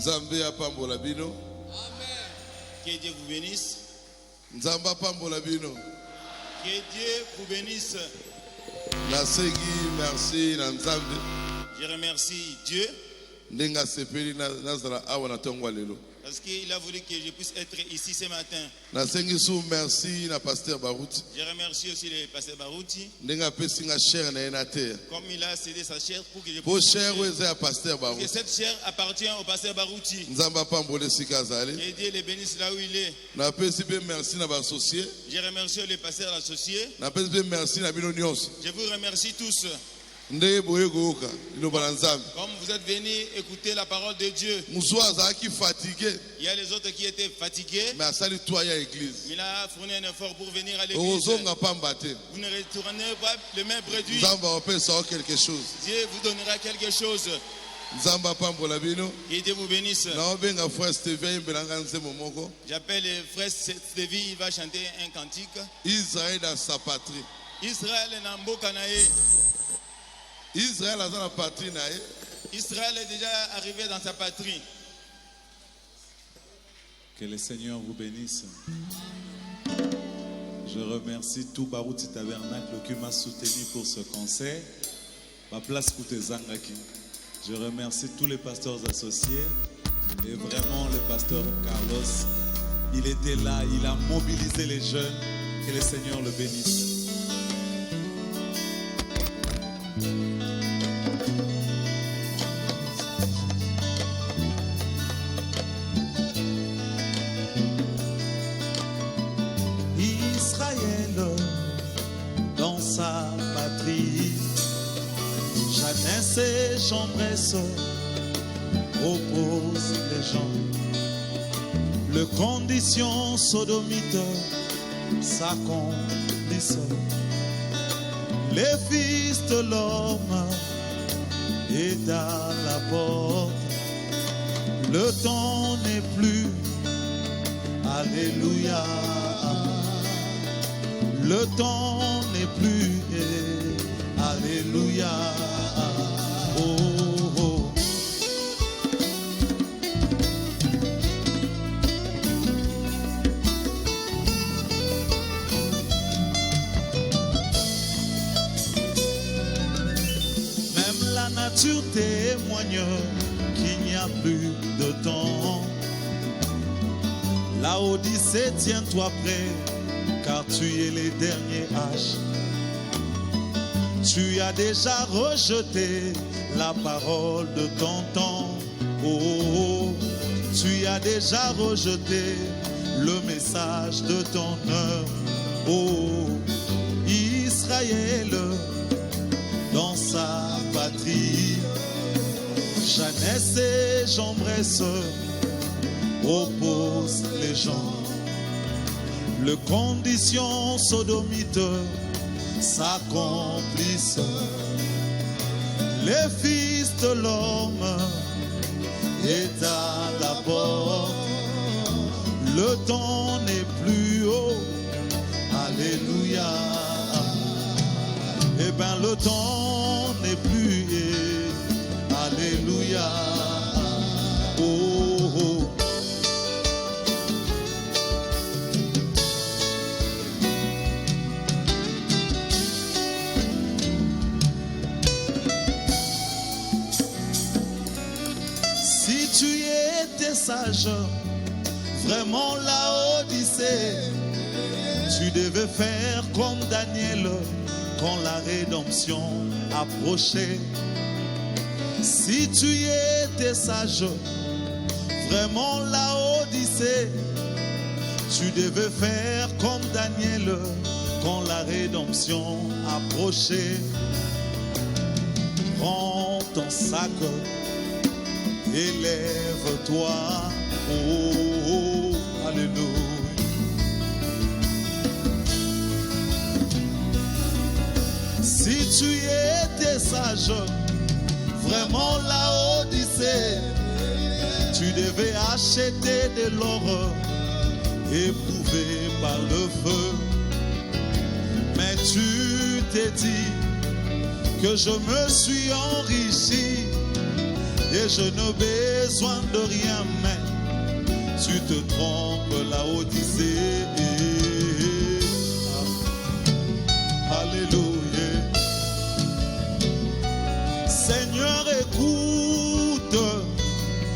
Nzambe apambola bino. Amen. Que Dieu vous bénisse. Nzamba apambola bino. Que Dieu vous bénisse. Nasengi merci na Nzambe. Je remercie Dieu. Ndenga sepeli nazala awa na tongwa lelo. Parce qu'il a voulu que je puisse être ici ce matin. Nasengi sou merci na pasteur Barouti. Je remercie aussi le pasteur Barouti. Ndenga pesinga cher na enater. Comme il a cédé sa chair pour que je Pour puisse. cher weze à pasteur Que Barouti. cette chair appartient au pasteur Barouti. Nzamba pambole sikazali. Et Dieu le bénisse là où il est. Na pesi be merci na ba associé. Je remercie le pasteur associé. Na pesi be merci na bino nyonso. Je vous remercie tous. Ndeye boye goka ilobala Nzambe. Comme vous êtes venus écouter la parole de Dieu. Muzwaza qui fatigué. Il y a les autres qui étaient fatigués. Mais asali toi ya église. Mais il a fourni un effort pour venir à l'église. Ozonga pambate. Vous ne retournez pas le même produit. Nzamba opesa quelque chose. Dieu vous donnera quelque chose. Nzamba pambola bino. Que Dieu vous bénisse. Na obenga frère Steven belanga nzemo moko. J'appelle le frère Stevie, il va chanter un cantique. Israël dans sa patrie. Israël na mboka na ye. Israël dans la patrie na ye. Israël est déjà arrivé dans sa patrie. Que le Seigneur vous bénisse. Je remercie tout Barouti Tabernacle qui m'a soutenu pour ce concert. Ma place coûte Zangaki. Je remercie tous les pasteurs associés et vraiment le pasteur Carlos. Il était là, il a mobilisé les jeunes. Que le Seigneur le bénisse. Israël dans sa patrie, Jeannès et Jambres opposent les gens. Le condition sodomite s'accomplissent. Les fils de l'homme est à la porte. Le temps n'est plus. Alléluia. Le temps n'est plus. Alléluia. Oh, oh. Même la nature témoigne qu'il n'y a plus de temps. La Odyssée, tiens-toi prêt, car tu es les derniers âges. Tu as déjà rejeté la parole de ton temps. Oh, oh, oh. Tu as déjà rejeté le message de ton heure. Oh, Israël, dans sa patrie, Jeannès et Jambres opposent les gens. Le condition sodomite s'accomplissent. Les fils de l'homme est à la porte. Le temps n'est plus haut. Alléluia. Eh bien le temps n'est plus. Alléluia. Oh, oh. Si tu étais sage, vraiment la Odyssée, tu devais faire comme Daniel quand la rédemption approchait. Si tu étais sage, vraiment la Odyssée, tu devais faire comme Daniel quand la rédemption approchait. Prends ton sac, élève-toi, oh, oh, alléluia. Si tu étais sage, vraiment la Odyssée, tu devais acheter de l'or éprouvé par le feu. Mais tu t'es dit que je me suis enrichi et je n'ai besoin de rien, mais tu te trompes, la Odyssée. Alléluia. Seigneur, écoute.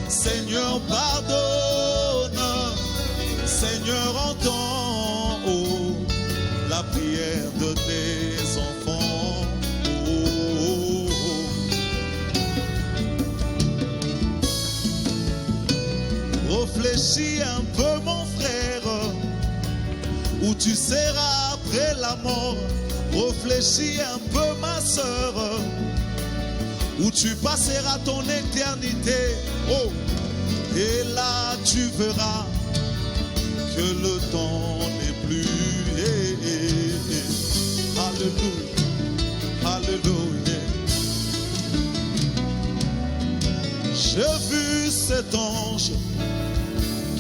Seigneur, pardonne. Seigneur, entends la prière de tes enfants. Réfléchis un peu, mon frère, où tu seras après la mort. Réfléchis un peu, ma soeur, où tu passeras ton éternité. Oh, et là tu verras que le temps n'est plus. Alléluia, alléluia. J'ai vu cet ange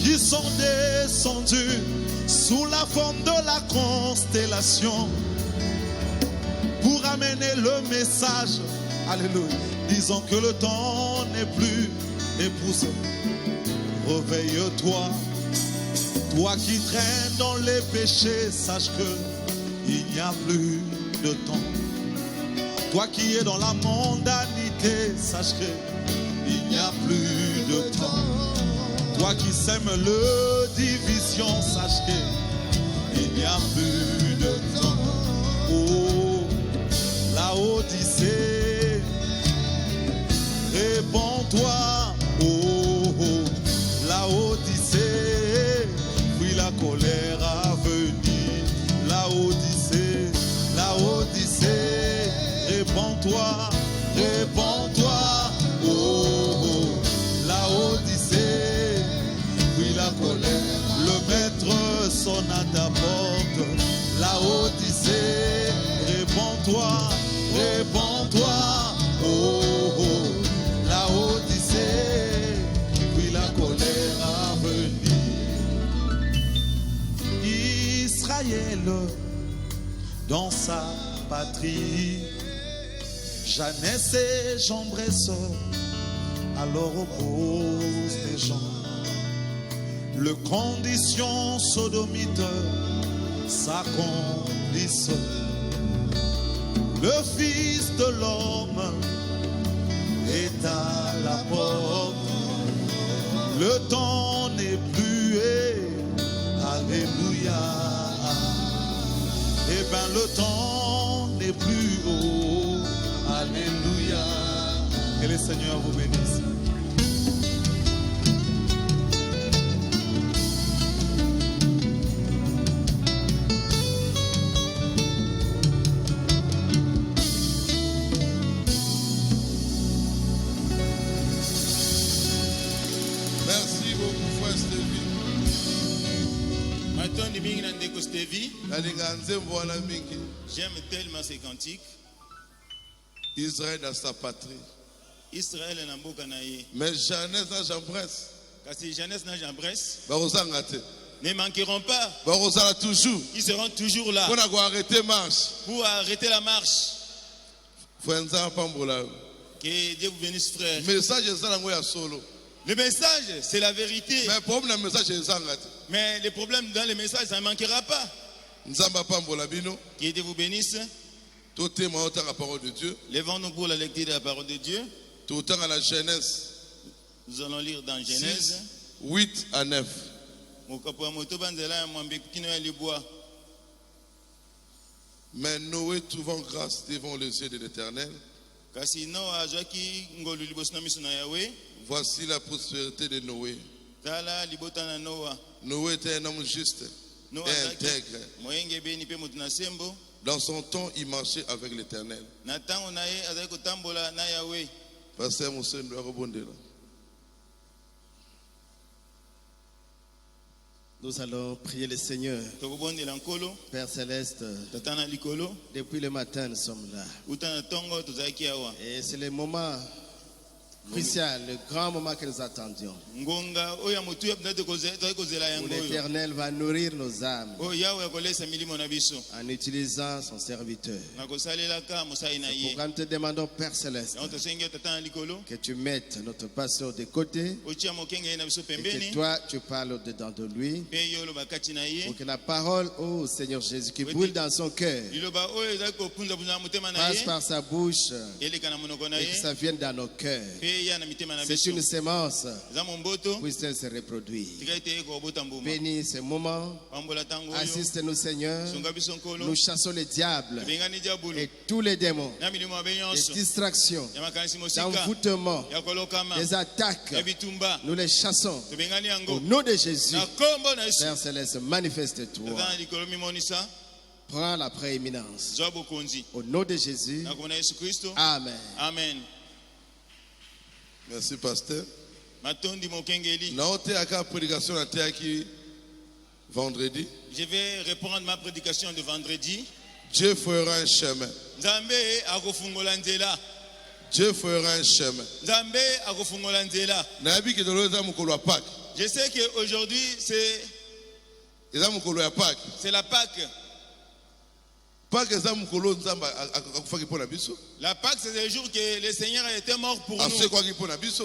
qui sont descendus sous la forme de la constellation pour amener le message, alléluia, disant que le temps n'est plus. Épouse, réveille-toi, toi qui traînes dans les péchés, sache que il n'y a plus de temps. Toi qui es dans la mondanité, sache que il n'y a plus de temps. Toi qui sèmes le division, sache que il n'y a plus de temps. Oh, la Odyssée, réponds-toi. Oh, oh, la Odyssée, puis la colère à venir. La Odyssée, réponds-toi, réponds-toi. Oh, oh, la Odyssée, puis la colère. Le maître sonne à ta porte. La Odyssée, réponds-toi, réponds-toi. Oh, oh, la Odyssée, puis la colère à venir. Israël, dans sa patrie, Jeannès et Jambres alors opposent les gens. Le condition sodomite s'accomplisse. Le Fils de l'homme est à la porte. Le temps n'est plus, alléluia. Eh bien le temps n'est plus, oh, alléluia. Que le Seigneur vous bénisse. J'aime tellement ces cantiques. Israël dans sa patrie. Israël est en Bokanaï. Mais Jeannès dans Jambres. Kasi Jeannès dans Jambres ne manqueront pas. Toujours. Ils seront toujours là. Pour arrêter marche. Pour arrêter la marche. Que Dieu vous bénisse, frère. Le message, c'est la vérité. Mais les problèmes dans les messages, ça ne manquera pas. Que Dieu vous bénisse. Levons-nous pour la lecture de la parole de Dieu. Nous allons lire dans Genèse 8 à 9. Mais Noé trouvant grâce devant les yeux de l'Éternel. Voici la prospérité de Noé. Noé était un homme juste et intègre. Dans son temps, il marchait avec l'Éternel. Pasteur Moussa doit rebondir. Nous allons prier le Seigneur. Père Céleste, depuis le matin nous sommes là. Et c'est le moment crucial, le grand moment que nous attendions. Où l'Éternel va nourrir nos âmes en utilisant son serviteur. C'est pourquoi nous te demandons, Père Céleste, que tu mettes notre pasteur de côté et que toi tu parles au-dedans de lui pour que la parole, oh Seigneur Jésus, qui brûle dans son cœur passe par sa bouche et que ça vienne dans nos cœurs. C'est une sémence, puisse-t-elle se reproduire. Bénis ce moment, assiste-nous Seigneur, nous chassons les diables et tous les démons, les distractions, l'envoûtement, les attaques, nous les chassons au nom de Jésus. Père Céleste, manifeste-toi. Prends la prééminence. Au nom de Jésus. Amen. Amen. Merci, pasteur. Je vais reprendre ma prédication de vendredi. Dieu fera un chemin. Dieu fera un chemin. Je sais qu'aujourd'hui c'est la Pâque. La Pâque, c'est le jour que le Seigneur était mort pour nous.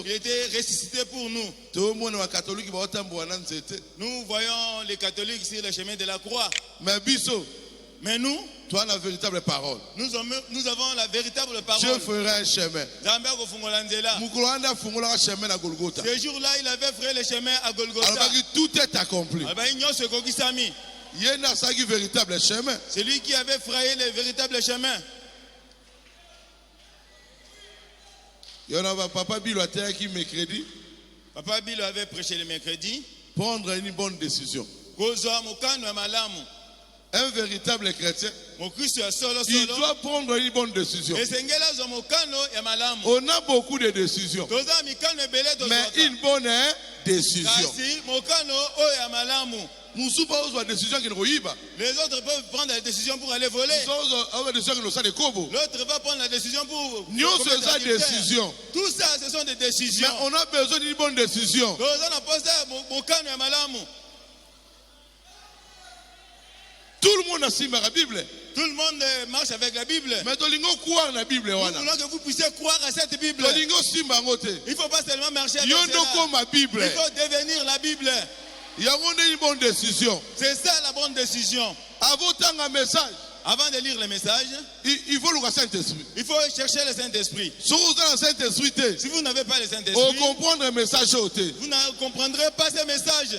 Il était ressuscité pour nous. Nous voyons les catholiques sur le chemin de la croix. Mais nous, tu as la véritable parole. Nous avons la véritable parole. Dieu fera un chemin. Ce jour-là, il avait fait le chemin à Golgotha. Tout est accompli. C'est lui qui avait frayé le véritable chemin. Papa Bilo avait prêché le mercredi. Prendre une bonne décision. Un véritable chrétien, il doit prendre une bonne décision. On a beaucoup de décisions, mais une bonne décision. Les autres peuvent prendre la décision pour aller voler. L'autre va prendre la décision pour décision. Tout ça, ce sont des décisions. Mais on a besoin d'une bonne décision. Tout le monde assume la Bible. Tout le monde marche avec la Bible. Mais nous voulons que vous puissiez croire à cette Bible. Il ne faut pas seulement marcher avec cela. Il faut devenir la Bible. Il y a une bonne décision. C'est ça la bonne décision. Avant de lire le message, il faut le Saint-Esprit. Il faut chercher le Saint-Esprit. Si vous n'avez pas le Saint-Esprit, vous ne comprendrez pas ce message.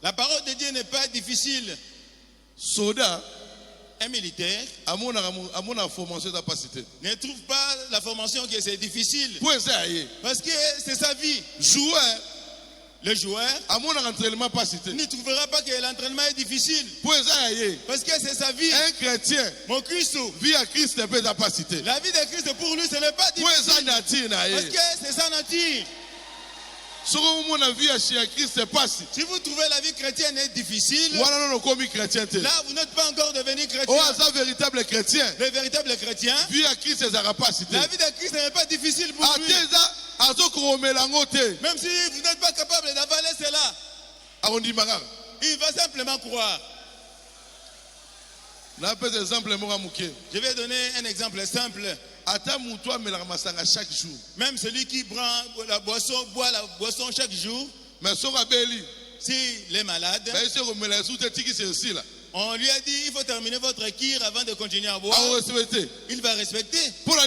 La parole de Dieu n'est pas difficile. Soda, un militaire, ne trouve pas la formation que c'est difficile. Parce que c'est sa vie. Le joueur ne trouvera pas que l'entraînement est difficile. Parce que c'est sa vie. Un chrétien, mon Christ, vie à Christ n'est pas capacité. La vie de Christ pour lui, ce n'est pas difficile. Parce que c'est sa nature. Si vous trouvez la vie chrétienne est difficile, là vous n'êtes pas encore devenu chrétien. Véritable chrétien. Le véritable chrétien, la vie de Christ n'est pas difficile pour lui. Même si vous n'êtes pas capable d'avaler cela, il va simplement croire. Je vais donner un exemple simple. Même celui qui boit la boisson chaque jour, s'il est malade, on lui a dit il faut terminer votre kir avant de continuer à boire. Il va respecter. Pourquoi?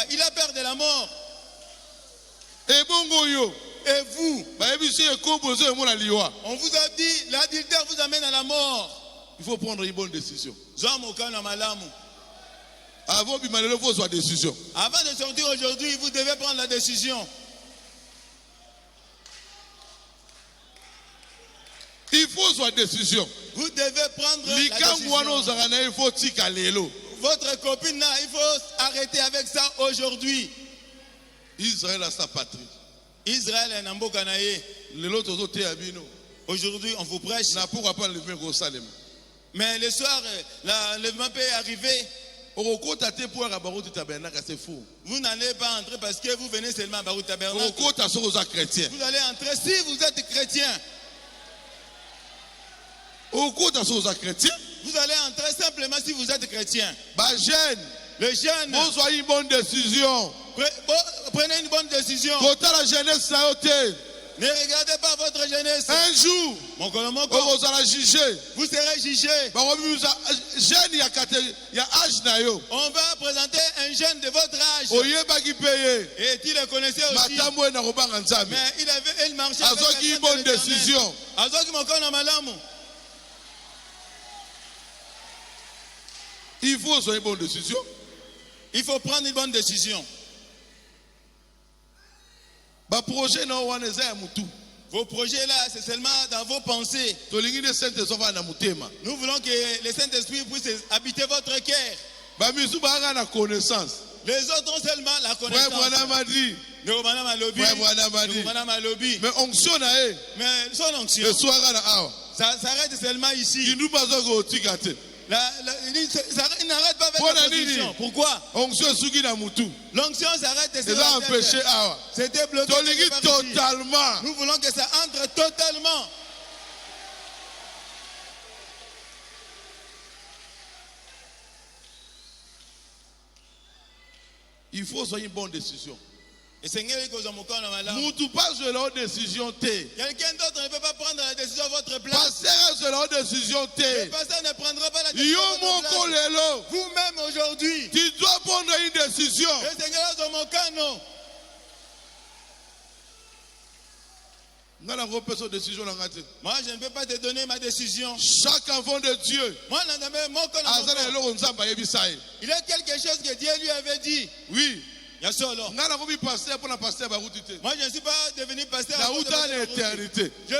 Il a peur de la mort. Et vous, on vous a dit l'adultère vous amène à la mort. Il faut prendre une bonne décision. Avant de sortir aujourd'hui, vous devez prendre la décision. Il faut soit décision. Vous devez prendre la décision. Votre copine là, il faut arrêter avec ça aujourd'hui. Israël a sa patrie. Israël est Nambo Kanaye. Aujourd'hui, on vous prêche. Mais le soir, l'enlèvement peut arriver. Vous n'allez pas entrer parce que vous venez seulement à Barou Tabernacle. Vous allez entrer si vous êtes chrétien. Vous allez entrer simplement si vous êtes chrétien. Les jeunes, soyez une bonne décision. Prenez une bonne décision. La jeunesse, ne regardez pas votre jeunesse. Un jour, vous serez jugé. On va présenter un jeune de votre âge. Et il le connaissait aussi. Mais il marchait avec une bonne décision. Il faut une bonne décision. Il faut prendre une bonne décision. Vos projets là, c'est seulement dans vos pensées. Nous voulons que le Saint-Esprit puisse habiter votre cœur. Les autres ont seulement la connaissance. Mais onction, mais son onction, ça s'arrête seulement ici. Il n'arrête pas avec la position. Pourquoi? L'onction s'arrête seulement. C'était bloqué totalement. Nous voulons que ça entre totalement. Il faut une bonne décision. Et Seigneur, quelqu'un d'autre ne peut pas prendre la décision à votre place. Le pasteur ne prendra pas la décision à votre place. Vous-même aujourd'hui, tu dois prendre une décision. Le Seigneur est mon canon. Moi, je ne peux pas te donner ma décision. Chaque enfant de Dieu, il y a quelque chose que Dieu lui avait dit. Oui. Moi, je ne suis pas devenu pasteur. Je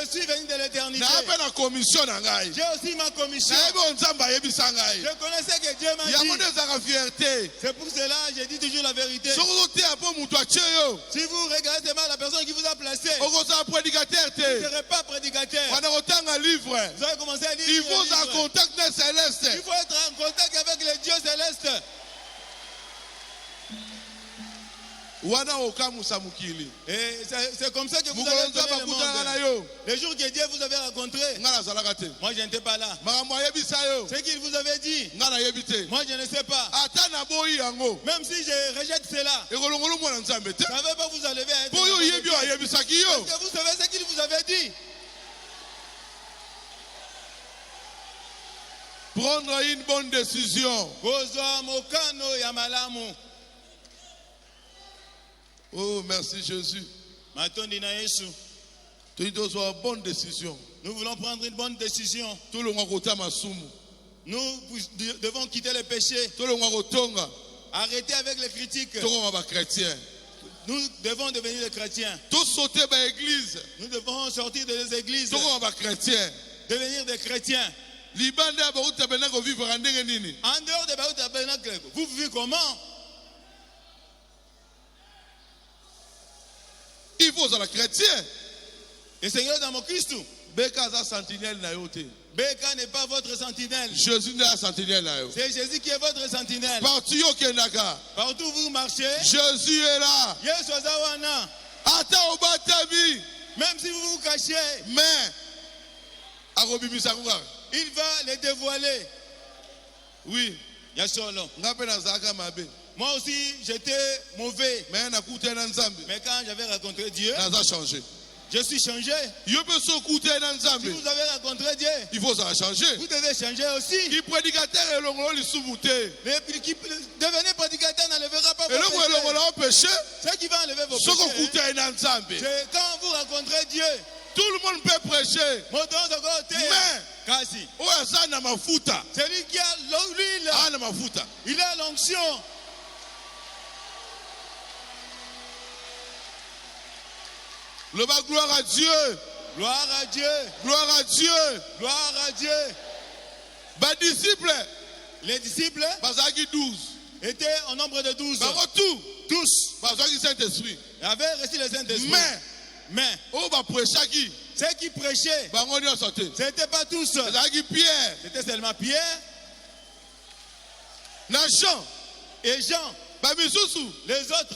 suis venu de l'éternité. J'ai aussi ma commission. Je connaissais que Dieu m'a dit. C'est pour cela que je dis toujours la vérité. Si vous regardez seulement la personne qui vous a placé, vous ne serez pas prédicateur. Vous allez commencer à lire. Il faut être en contact avec céleste. Il faut être en contact avec le Dieu céleste. Et c'est comme ça que vous allez donner le monde. Le jour que Dieu vous avait rencontré, moi je n'étais pas là. Ce qu'il vous avait dit, moi je ne sais pas. Même si je rejette cela, ça ne veut pas vous enlever à être. Parce que vous savez ce qu'il vous avait dit. Prendre une bonne décision. Oh, merci Jésus. Tu dois avoir une bonne décision. Nous voulons prendre une bonne décision. Tout le monde Nous devons quitter le péché. Arrêter avec les critiques. Nous devons devenir des chrétiens. Nous devons sortir des églises. Devenir des chrétiens. En dehors de Barou Tabernacle, vous vivez comment? Il faut être chrétien. Et Seigneur dans mon Christ. Beka n'est pas votre sentinelle. Jésus n'est pas sentinelle. C'est Jésus qui est votre sentinelle. Partout où vous marchez, Jésus est là. Même si vous vous cachez, mais il va les dévoiler. Oui. Moi aussi, j'étais mauvais. Mais quand j'avais rencontré Dieu, je suis changé. Si vous avez rencontré Dieu, il faut ça changer. Vous devez changer aussi. Devenir prédicateur n'enlèvera pas vos péchés. Ce qui va enlever vos péchés, c'est quand vous rencontrez Dieu. Tout le monde peut prêcher. Mais celui qui a l'huile, il a l'onction. Gloire à Dieu. Gloire à Dieu. Gloire à Dieu. Gloire à Dieu. Les disciples 12 étaient au nombre de 12. Tous. Ils avaient reçu le Saint-Esprit. Mais ceux qui prêchaient, ce n'était pas tous. C'était seulement Pierre. Jean. Et Jean. Les autres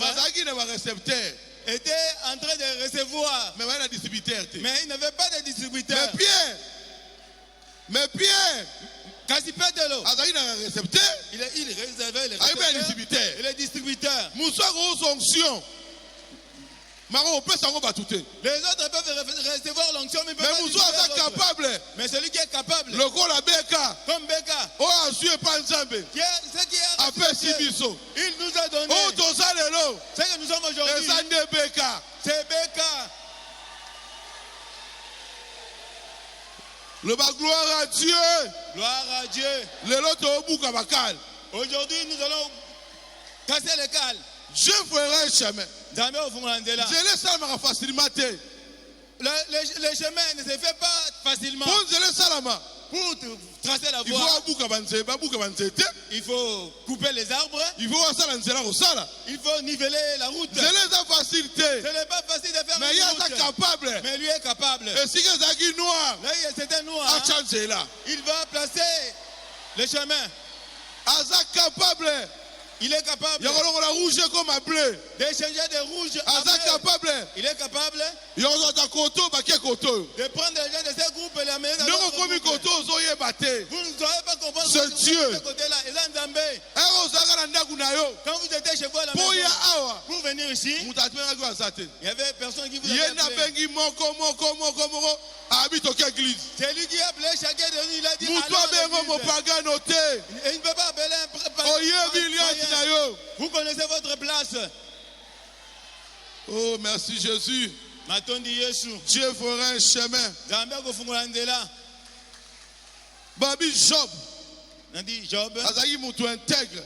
étaient en train de recevoir. Mais ils n'avaient pas de distributeur. Mais Pierre. Il réservait les récepteurs et les distributeurs. Les autres peuvent recevoir l'onction, mais mais celui qui est capable, comme Beka, il nous a donné ce que nous sommes aujourd'hui. C'est Beka. Le gloire à Dieu. Gloire à Dieu. Aujourd'hui, nous allons casser les cales. Dieu fera un chemin. Le chemin ne se fait pas facilement. Pour tracer la voie, il faut couper les arbres. Il faut niveler la route. Ce n'est pas facile de faire une route. Mais lui est capable. Là, c'était noir. Il va placer le chemin. Il est capable d'échanger de rouge à bleu. Il est capable de prendre les gens de ce groupe et les amener dans l'autre groupe. Vous ne saurez pas comprendre ce Dieu. De ce côté-là. Quand vous étiez chez vous à la maison, pour venir ici, il y avait personne qui vous a appelé. C'est lui qui a appelé chacun de nous. Il a dit et il ne peut pas appeler un vous connaissez votre place. Oh, merci Jésus. Dieu fera un chemin. Babi Job. Intègre.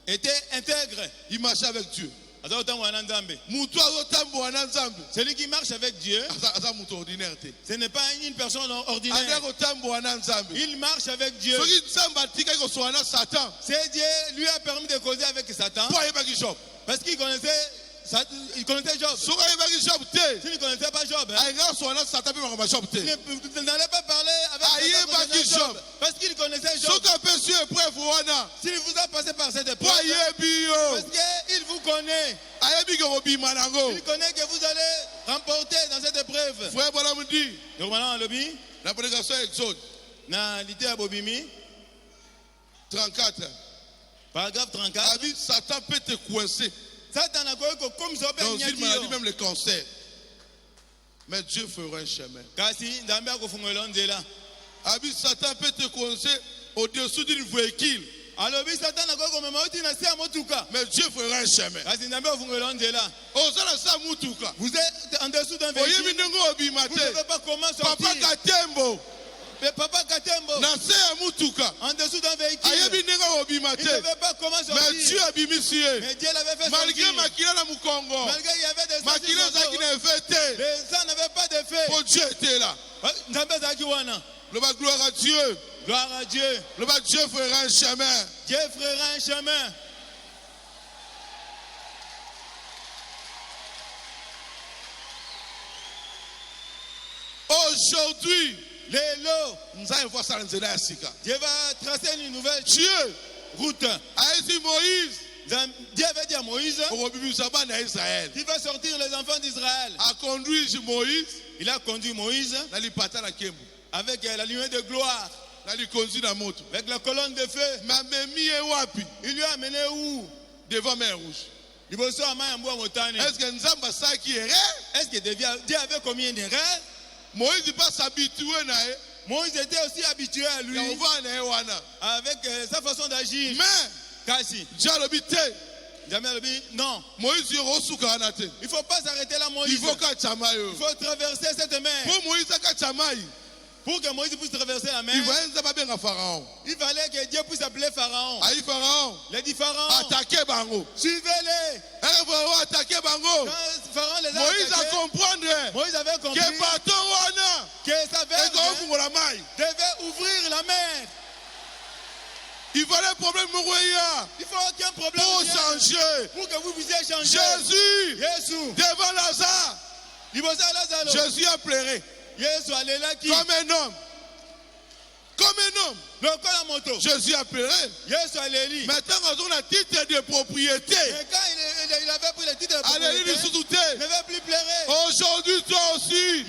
Était intègre. Il marchait avec Dieu. Celui qui marche avec Dieu, ce n'est pas une personne ordinaire. Il marche avec Dieu. C'est Dieu lui a permis de causer avec Satan. Parce qu'il connaissait Job. S'il ne connaissait pas Job, il n'allait pas parler avec Job. Parce qu'il connaissait Job. S'il vous a passé par cette épreuve, parce qu'il vous connaît. Il connaît que vous allez remporter dans cette épreuve. La prédication Exode 34. Paragraphe 34. Satan peut te coincer. Dans une maladie, même le cancer. Mais Dieu fera un chemin. Satan peut te coincer au-dessus d'une véhicule. Mais Dieu fera un chemin. Vous êtes en dessous d'un véhicule. Vous ne savez pas comment sortir. Papa Katembo, en dessous d'un véhicule, il ne savait pas comment sortir. Mais Dieu Mais Dieu l'avait fait malgré sortir. Malgré il y avait des effet. Les sang n'avaient pas d'effet. Dieu était là. Le gloire à Dieu. Gloire à Dieu. Dieu fera un chemin. Dieu fera un chemin. Aujourd'hui, Dieu va tracer une nouvelle route. Moïse. Dieu avait dit à Moïse, il va sortir les enfants d'Israël. Il a conduit Moïse avec la lumière de gloire, avec la colonne de feu. Il lui a amené où? Devant mer rouge. Est-ce que Dieu avait commis une erreur? Moïse n'est pas s'habituer. Moïse était aussi habitué à lui avec sa façon d'agir. Mais non. Moïse il ne faut pas s'arrêter là, Moïse. Il faut traverser cette mer. Pour que Moïse puisse traverser la mer, il fallait que Dieu puisse appeler Pharaon. Les dit Pharaon, suivez-les. Quand Pharaon les a Moïse a compris que sa verge devait ouvrir la mer. Il fallait un problème. Il faut aucun problème pour changer. Pour que vous puissiez changer. Jésus devant Lazare. Jésus a pleuré. Comme un homme. Comme un homme. Jésus a pleuré. Maintenant, on a un titre de propriété. Mais quand il avait pris le titre de propriété, il ne veut plus pleurer. Aujourd'hui, toi aussi,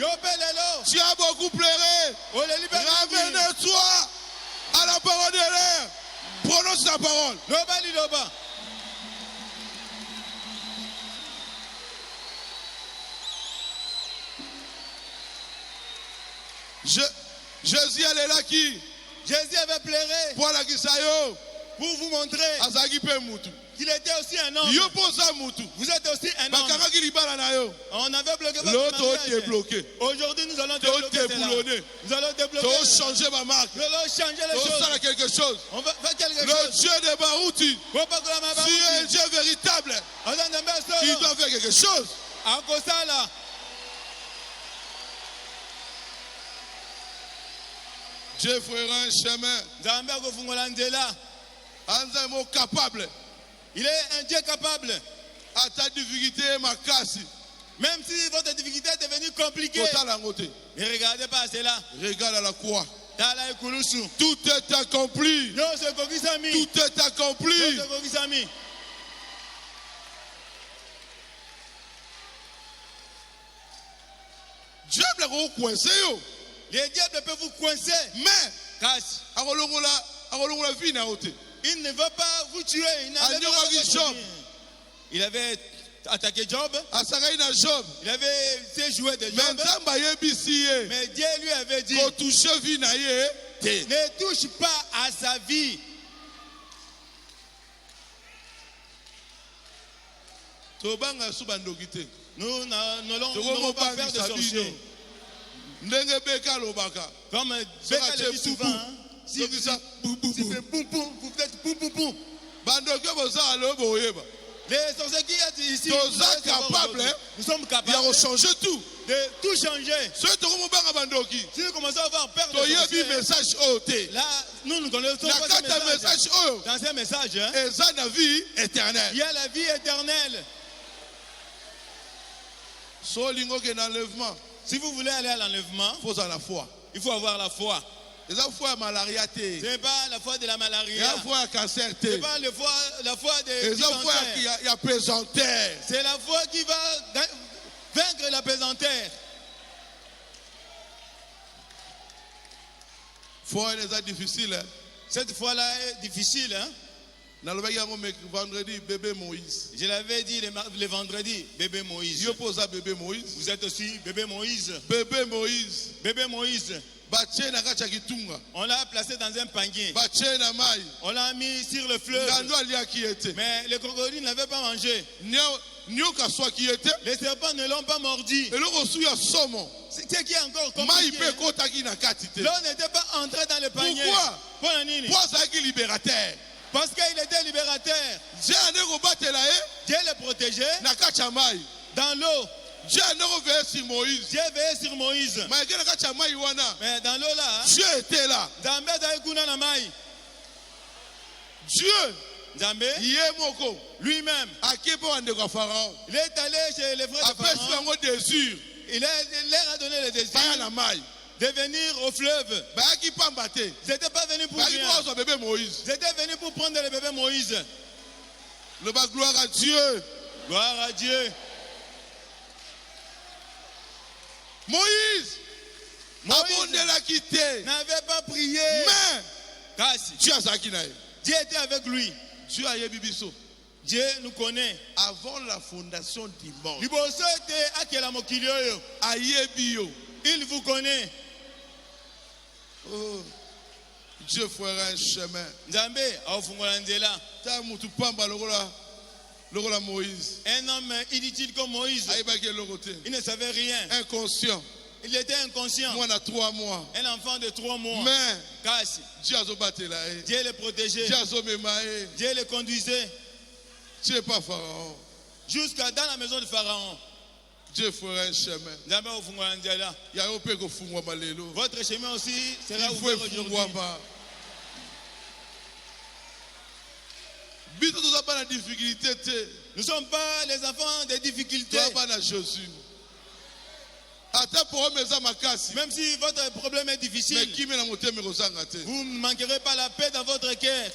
tu as beaucoup pleuré. Ramène-toi à la parole de l'air. Prononce la parole. Jésus allait là qui? Jésus avait pleuré pour vous montrer qu'il était aussi un homme. Vous êtes aussi un homme. On avait bloqué votre bloqué. Aujourd'hui, nous allons débloquer cela. Nous allons débloquer. Changer ma marque. Nous allons changer les choses. Quelque chose. On va faire quelque chose. Le Dieu de Barouti, si un Dieu véritable, il doit faire quelque chose. Dieu fera un chemin. Capable. Il est un Dieu capable. À ta difficulté, ma casse. Même si votre difficulté est devenue compliquée. Ne regardez pas cela. Regarde à la croix. Tout est accompli. Tout est accompli. Diable est coincé. Les diables peuvent vous coincer. Mais, il ne veut pas vous tuer. Il avait attaqué Job. Il avait essayé de jouer de Job. Mais Dieu lui avait dit, ne touche pas à sa vie. Nous n'allons pas faire de sorciers. Comme Beka le dit souvent, si vous faites boum boum, vous faites boum boum boum. Les sorciers qui sont ici, nous sommes capables de tout changer. Si nous commençons à avoir peur de sorciers, là, nous connaissons pas ce message. Dans ces messages, il y a la vie éternelle. Si vous voulez aller à l'enlèvement, il faut avoir la foi. Ce n'est pas la foi de la malaria. Ce n'est pas la foi de c'est la foi qui va vaincre la pesantère. Cette foi-là est difficile. Vendredi, bébé Moïse. Je l'avais dit le vendredi, bébé Moïse. Vous êtes aussi bébé Moïse. Bébé Moïse. Bébé Moïse. On l'a placé dans un panier. On l'a mis sur le fleuve. Mais les crocodiles n'avaient pas mangé. Les serpents ne l'ont pas mordu. C'est qui est encore compliqué. L'eau n'était pas entrée dans le panier. Pourquoi? Parce qu'il était libérateur. Dieu le protégeait dans l'eau. Dieu veillait sur Moïse. Mais dans l'eau là, Dieu était là. Dieu lui-même, il est allé chez les frères de Pharaon. Il leur a donné le désir de venir au fleuve. Ils n'étaient pas venus pour rien. Ils étaient venus pour prendre le bébé Moïse. Gloire à Dieu. Gloire à Dieu. Moïse n'avait pas prié. Mais Dieu était avec lui. Dieu nous connaît. Avant la fondation du monde, il vous connaît. Oh, Dieu fera un chemin. Un homme inutile comme Moïse, il ne savait rien. Inconscient. Il était inconscient. Un enfant de 3 mois. Mais Dieu le protégeait. Dieu le conduisait. Dieu n'est pas Pharaon. Jusqu'à dans la maison de Pharaon. Dieu fera un chemin. Votre chemin aussi sera ouvert aujourd'hui. Nous ne sommes pas les enfants des difficultés. Même si votre problème est difficile, vous ne manquerez pas la paix dans votre cœur.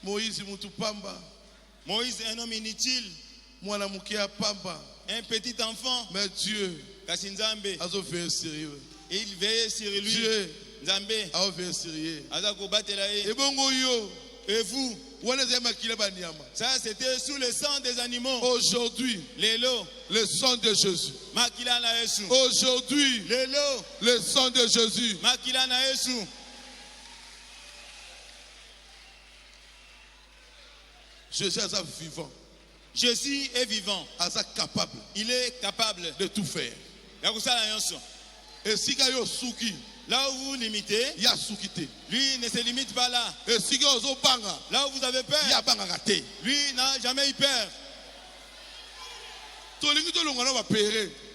Moïse Moïse, un homme inutile, un petit enfant, mais Dieu a fait sérieux. Il veille sur lui. Dieu Nzambe a fait sérieux. Et vous, ça c'était sous le sang des animaux. Aujourd'hui, le sang de Jésus. Aujourd'hui, le sang de Jésus. Jésus est vivant. Jésus est vivant. Capable. Il est capable de tout faire. Et si là où vous limitez, lui ne se limite pas là. Et si là où vous avez peur, lui n'a jamais eu peur.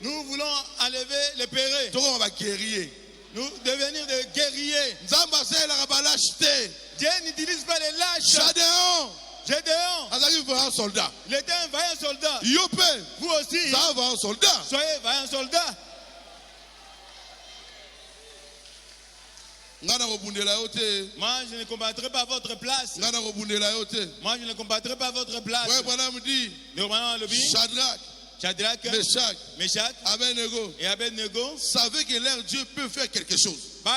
Nous voulons enlever les pérés. Nous devenir des guerriers. Dieu n'utilise pas les lâches. Gédéon, il était un vaillant soldat. Vous aussi, soyez vaillant soldat. Moi, je ne combattrai pas à votre place. Moi, je ne combattrai pas à votre place. Shadrach, Meshach et Abednego savaient que leur Dieu peut faire quelque chose. Comment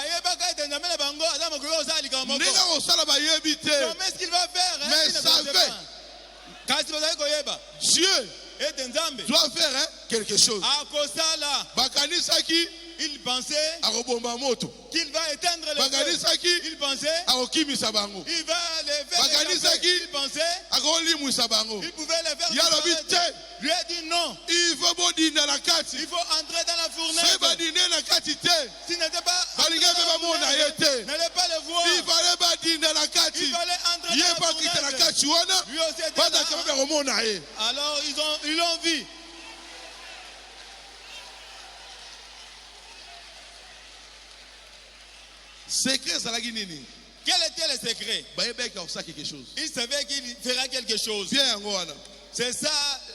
est-ce qu'il va faire? Mais savez, Dieu doit faire quelque chose. Il pensait qu'il va éteindre les feux. Il pensait qu'il va les faire. Il pensait qu'il pouvait les faire disparaître. Lui a dit non. Il faut entrer dans la fournaise. S'il n'était pas n'allez pas le voir. Il fallait entrer dans la fournaise. Lui aussi était là. Alors ils l'ont vu. Secret, ça l'a guiné. Quel était le secret? Il savait qu'il fera quelque chose. C'est ça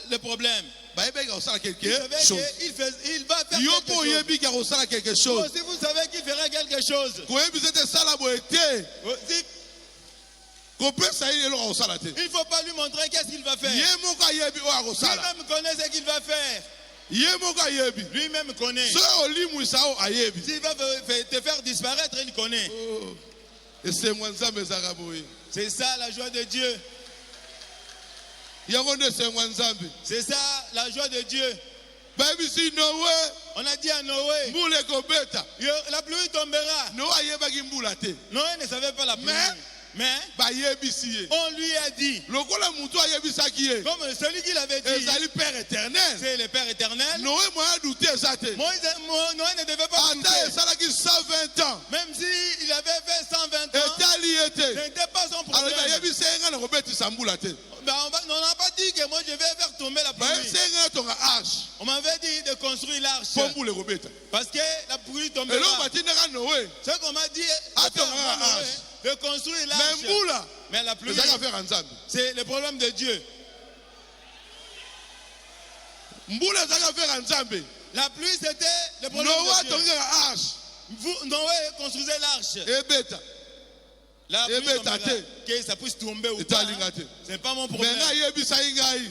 le problème. Il va faire quelque chose. Vous aussi, vous savez qu'il fera quelque chose. Il ne faut pas lui montrer qu'est-ce qu'il va faire. Lui-même connaît ce qu'il va faire. Lui-même connaît. S'il va te faire disparaître, il connaît. C'est ça la joie de Dieu. C'est ça la joie de Dieu. On a dit à Noé, la pluie tombera. Noé ne savait pas la pluie. Mais on lui a dit, comme celui qui l'avait dit, c'est le Père éternel. Noé ne devait pas douter. Même s'il avait fait 120 ans, ce n'était pas son problème. On n'a pas dit que moi je vais faire tomber la pluie. On m'avait dit de construire l'arche. Parce que la pluie tombera. Ce qu'on m'a dit de construire l'arche. Mais la pluie, c'est le problème de Dieu. La pluie, c'était le problème de Dieu. Noé construisait l'arche. La pluie tombera, que ça puisse tomber ou pas. Ce n'est pas mon problème.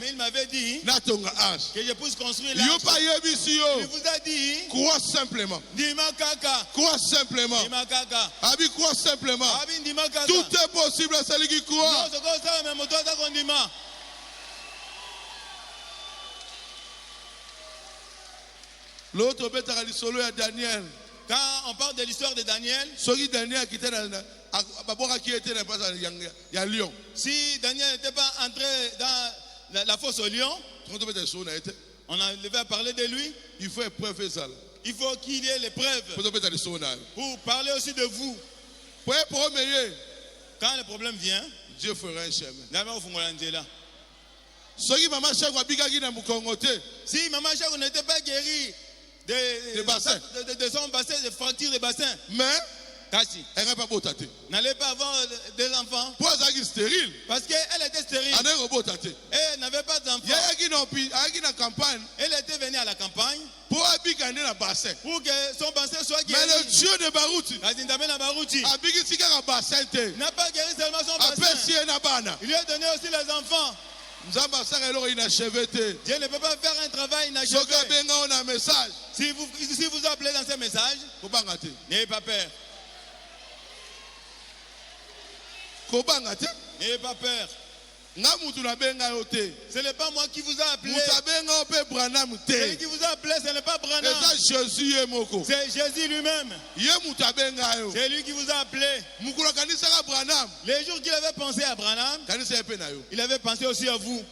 Mais il m'avait dit que je puisse construire l'arche. Il vous a dit, crois simplement. Crois simplement. Crois simplement. Tout est possible à celui qui croit. L'autre bêta solo à Daniel. Quand on parle de l'histoire de Daniel, si Daniel n'était pas entré dans la fosse au lion, on devait parler de lui. Il faut épreuve ça. Il faut qu'il y ait l'épreuve pour parler aussi de vous. Quand le problème vient, Dieu fera un chemin. Si Maman Chako n'était pas guéri de son bassin, de fracture de bassin, mais n'allait pas avoir des enfants. Parce qu'elle était stérile. Et elle n'avait pas d'enfants. Elle était venue à la campagne pour que son bassin soit guéri. Mais le Dieu de Barouti n'a pas guéri seulement son bassin. Il lui a donné aussi les enfants. Dieu ne peut pas faire un travail inachevé. Si vous appelez dans ce message, n'ayez pas peur. N'ayez pas peur. Ce n'est pas moi qui vous a appelé. Celui qui vous a appelé, ce n'est pas Branham. C'est Jésus lui-même. C'est lui qui vous a appelé. Les jours qu'il avait pensé à Branham, il avait pensé aussi à vous.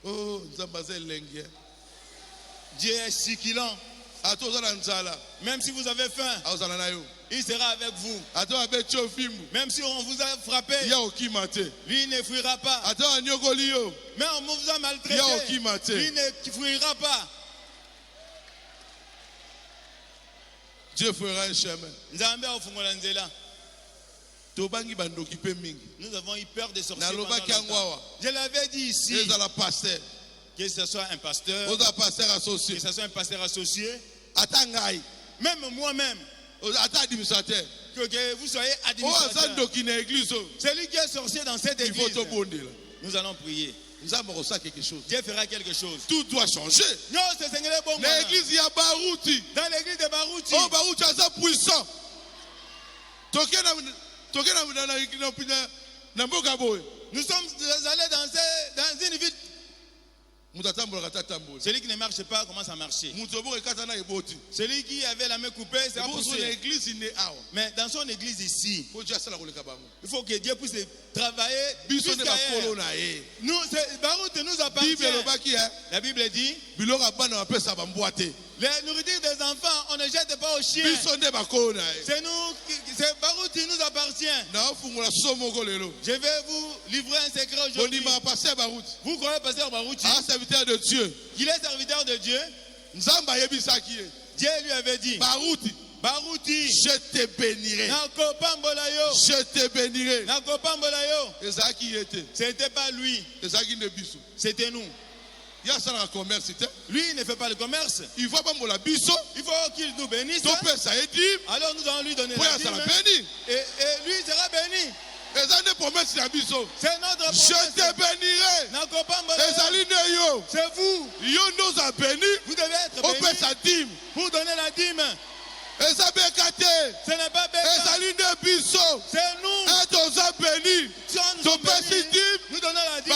Oh, Dieu est succulent. Même si vous avez faim, il sera avec vous. Même si on vous a frappé, lui ne fuira pas. Mais on vous a maltraité, lui ne fuira pas. Dieu fera un chemin. Nous avons eu peur des sorciers. Je l'avais dit ici. Que ce soit un pasteur, que ce soit un pasteur associé, même moi-même, que vous soyez administrateur, celui qui est sorcier dans cette église, nous allons prier. Dieu fera quelque chose. Tout doit changer. L'église de Barouti. Dans l'église de Barouti. Oh, Barouti est puissant. Nous sommes allés dans une ville. Celui qui ne marche pas commence à marcher. Celui qui avait la main coupée, c'est pas possible. Mais dans son église ici, il faut que Dieu puisse travailler jusqu'à elle. Barouti nous appartient. La Bible dit, les nourritures des enfants, on ne jette pas aux chiens. C'est nous, c'est Barouti nous appartient. Je vais vous livrer un secret aujourd'hui. Vous croyez pasteur Barouti? Serviteur de Dieu. Il est serviteur de Dieu. Dieu lui avait dit, Barouti, je te bénirai. Je te bénirai. C'était pas lui. C'était nous. Lui, il ne fait pas le commerce. Il faut qu'il nous bénisse. Alors nous allons lui donner la dîme. Et lui sera béni. C'est notre promesse. Je te bénirai. C'est vous. Nous a bénis. Vous devez être béni pour donner la dîme. Ce n'est pas béni. C'est nous. Si nous donnons la dîme,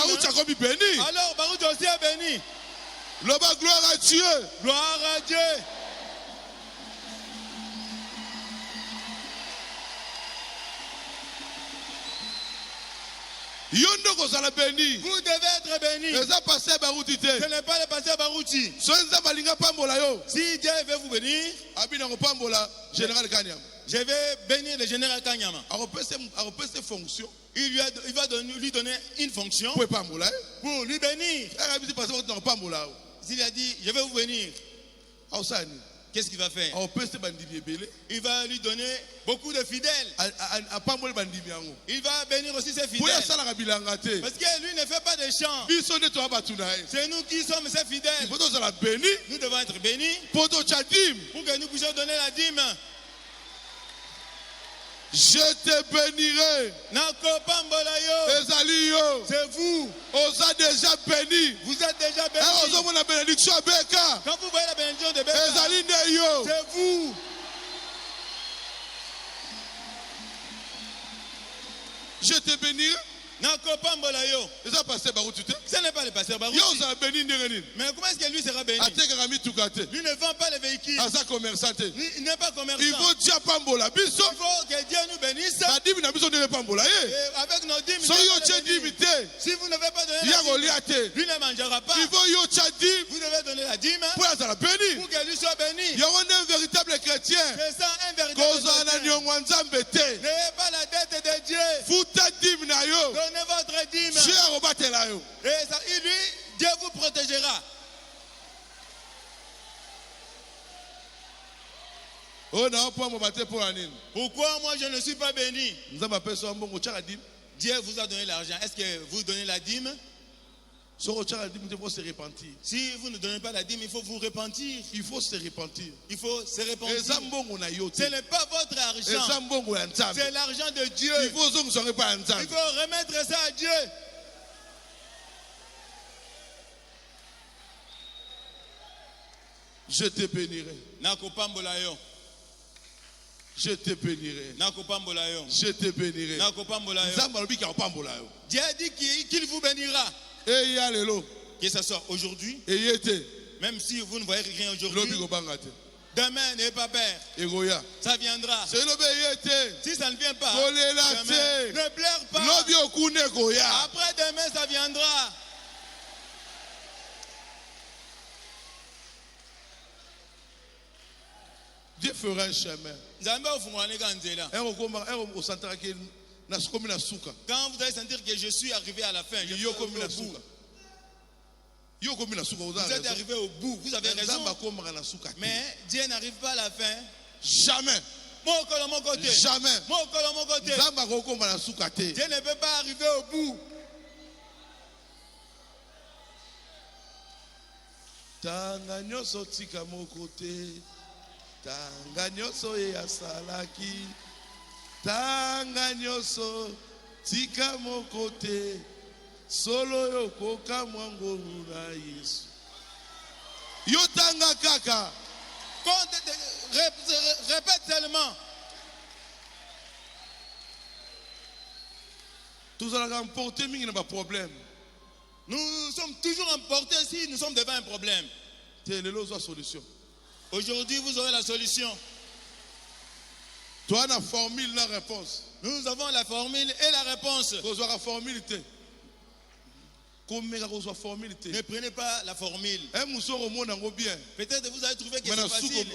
alors Barouti aussi est béni. Gloire à Dieu. Gloire à Dieu. Vous devez être béni. Ce n'est pas le pasteur Barouti. Si Dieu veut vous bénir, je vais bénir le général Kanyama. Il va lui donner une fonction pour lui bénir. S'il a dit, je vais vous bénir, qu'est-ce qu'il va faire? Il va lui donner beaucoup de fidèles. Il va bénir aussi ses fidèles. Parce que lui ne fait pas de chants. C'est nous qui sommes ses fidèles. Nous devons être bénis pour que nous puissions donner la dîme. Je te bénirai. C'est vous. Déjà béni. Vous êtes déjà bénis. Quand vous voyez la bénédiction de Beka, c'est vous. Je te bénirai. Ce n'est pas le pasteur Barouti. Mais comment est-ce que lui sera béni? Lui ne vend pas les véhicules. Il n'est pas commerçant. Il faut que Dieu nous bénisse. Et avec nos dîmes, si vous n'avez pas donné la dîme, lui ne mangera pas. Vous devez donner la dîme pour que lui soit béni. Il y a un véritable chrétien. C'est ça, un véritable chrétien. N'ayez pas la dette de Dieu. Donnez votre dîme. Et lui, Dieu vous protégera. Pourquoi moi je ne suis pas béni? Dieu vous a donné l'argent. Est-ce que vous donnez la dîme? Si vous ne donnez pas la dîme, il faut vous repentir. Il faut se repentir. Il faut se repentir. Ce n'est pas votre argent. C'est l'argent de Dieu. Il faut remettre ça à Dieu. Je te bénirai. Je te bénirai. Je te bénirai. Dieu a dit qu'il vous bénira. Que ce soit aujourd'hui, même si vous ne voyez rien aujourd'hui, demain n'est pas père. Ça viendra. Si ça ne vient pas, demain, ne pleure pas. Après demain, ça viendra. Dieu fera un chemin. Quand vous allez sentir que je suis arrivé à la fin, je suis au bout. Vous êtes arrivé au bout, vous avez raison. Mais Dieu n'arrive pas à la fin. Jamais. Jamais. Jamais. Dieu ne peut pas arriver au bout. Tanga nyoso tika mokote. Tanga nyoso ya salaki. Tanga nyoso tika mokote. Solo yo koka mwangoru na Yesu. Yo tanga kaka. Répète seulement. Tous allons emporter, mais il n'y a pas de problème. Nous sommes toujours emportés si nous sommes devant un problème. C'est la solution. Aujourd'hui, vous aurez la solution. Toi, la formule, la réponse. Nous avons la formule et la réponse. Vous aurez la formule. Ne prenez pas la formule. Peut-être vous allez trouver que c'est facile.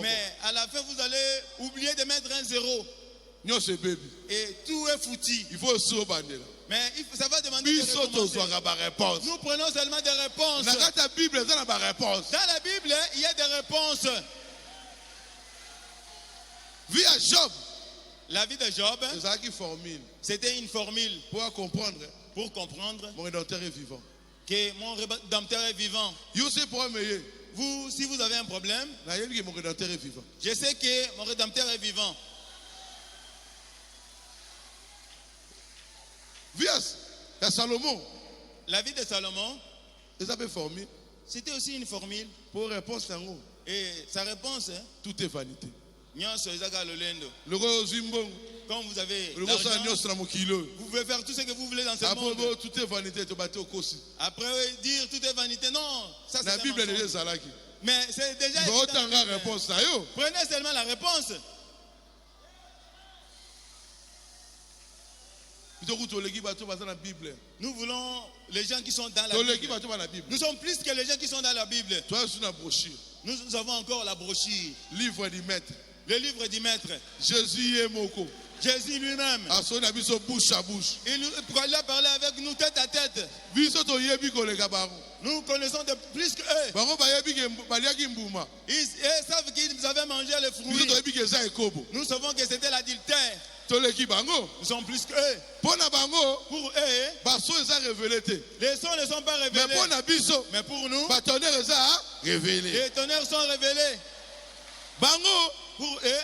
Mais à la fin, vous allez oublier de mettre un zéro. Et tout est foutu. Il faut mais ça va demander des réponses. Nous prenons seulement des réponses. Dans la Bible, il y a des réponses. Vie à Job. La vie de Job, c'était une formule. Pour comprendre, mon Rédempteur est vivant. Que mon Rédempteur est vivant. Vous, si vous avez un problème, je sais que mon Rédempteur est vivant. Salomon. La vie de Salomon, c'était aussi une formule. Pour réponse, et sa réponse, tout est vanité. Quand vous avez l'argent, vous pouvez faire tout ce que vous voulez dans ce monde. Tout est vanité. Après dire tout est vanité, non, ça c'est la Bible est déjà là. Mais c'est déjà réponse. Prenez seulement la réponse. Nous voulons les gens qui sont dans la Bible. Nous sommes plus que les gens qui sont dans la Bible. Nous avons encore la brochure. Livre du maître. Le livre du maître. Jésus est moko. Jésus lui-même. Bouche à bouche. Il a parlé avec nous tête à tête. Nous connaissons de plus qu'eux. Ils savent qu'ils avaient mangé les fruits. Nous savons que c'était l'adultère. Nous sommes plus qu'eux. Pour eux, les sons ne sont pas révélés. Mais pour nous, les tonnerres sont révélés. Pour eux,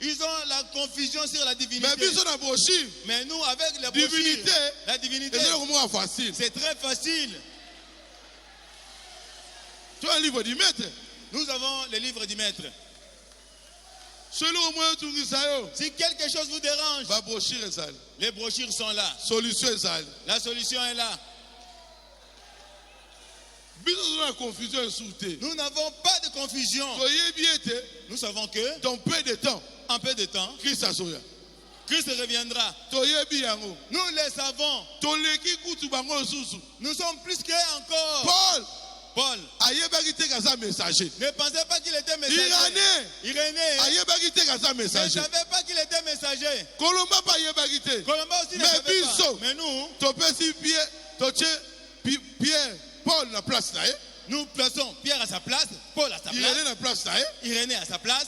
ils ont la confusion sur la divinité. Mais nous, avec la divinité, c'est très facile. Tu as un livre du maître. Nous avons le livre du maître. Si quelque chose vous dérange, les brochures sont là. La solution est là. Nous n'avons pas de confusion. Nous savons que dans peu de temps, en peu de temps, Christ reviendra. Nous le savons. Nous sommes plus qu'eux encore. Paul ne pensait pas qu'il était messager. Irénée ne savait pas qu'il était messager. Colomba aussi ne savait pas. Mais nous, Pierre, Paul na place là. Nous plaçons Pierre à sa place, Paul à sa place, Irénée à sa place.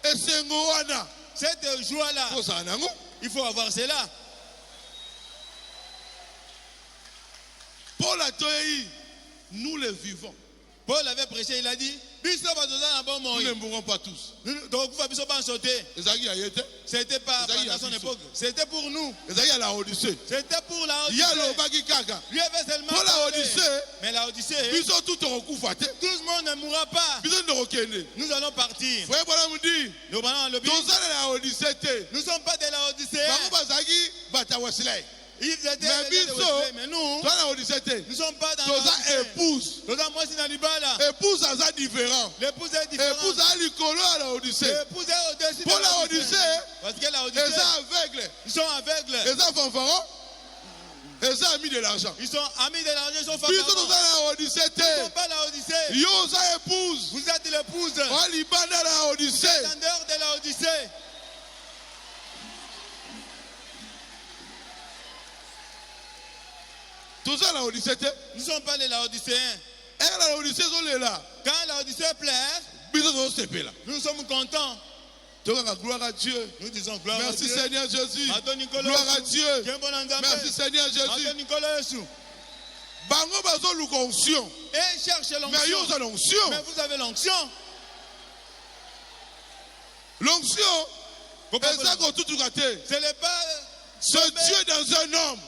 Et Sengoana. Cette joie-là, il faut avoir cela. Paul a dit, nous les vivons. Paul avait prêché, il a dit, nous ne mourrons pas tous. C'était pas à son époque, c'était pour nous. C'était pour la Odyssée. Lui avait seulement pour la Odyssée, mais la Odyssée, tout le monde ne mourra pas. Nous allons partir. Nous ne sommes pas de la Odyssée. Mais nous ne sommes pas dans l'épouse. L'épouse est différent. L'épouse est différente. L'épouse est l'Odyssée. L'épouse est au-dessus pour la Odyssée, parce que la Odyssée, ils sont aveugles. Ils sont fanfarons. Ils sont amis de l'argent. Ils sont amis de l'argent, ils sont fanfarons. Ils sont pas la Odyssée. Épouse. Vous êtes l'épouse. Vous êtes en dehors de la Odyssée. Tout ça, la Odyssée. Nous ne sommes pas les Laodicéens. La Odyssée, quand la Odyssée plaît, nous sommes contents. Gloire à Dieu. Nous disons gloire merci à Dieu. Seigneur Jésus. Gloire à Dieu. Merci Seigneur Jésus. Bango bazo l'onction. Et cherche l'onction. Mais vous avez l'onction. L'onction. Ce n'est pas ce Dieu dans un homme.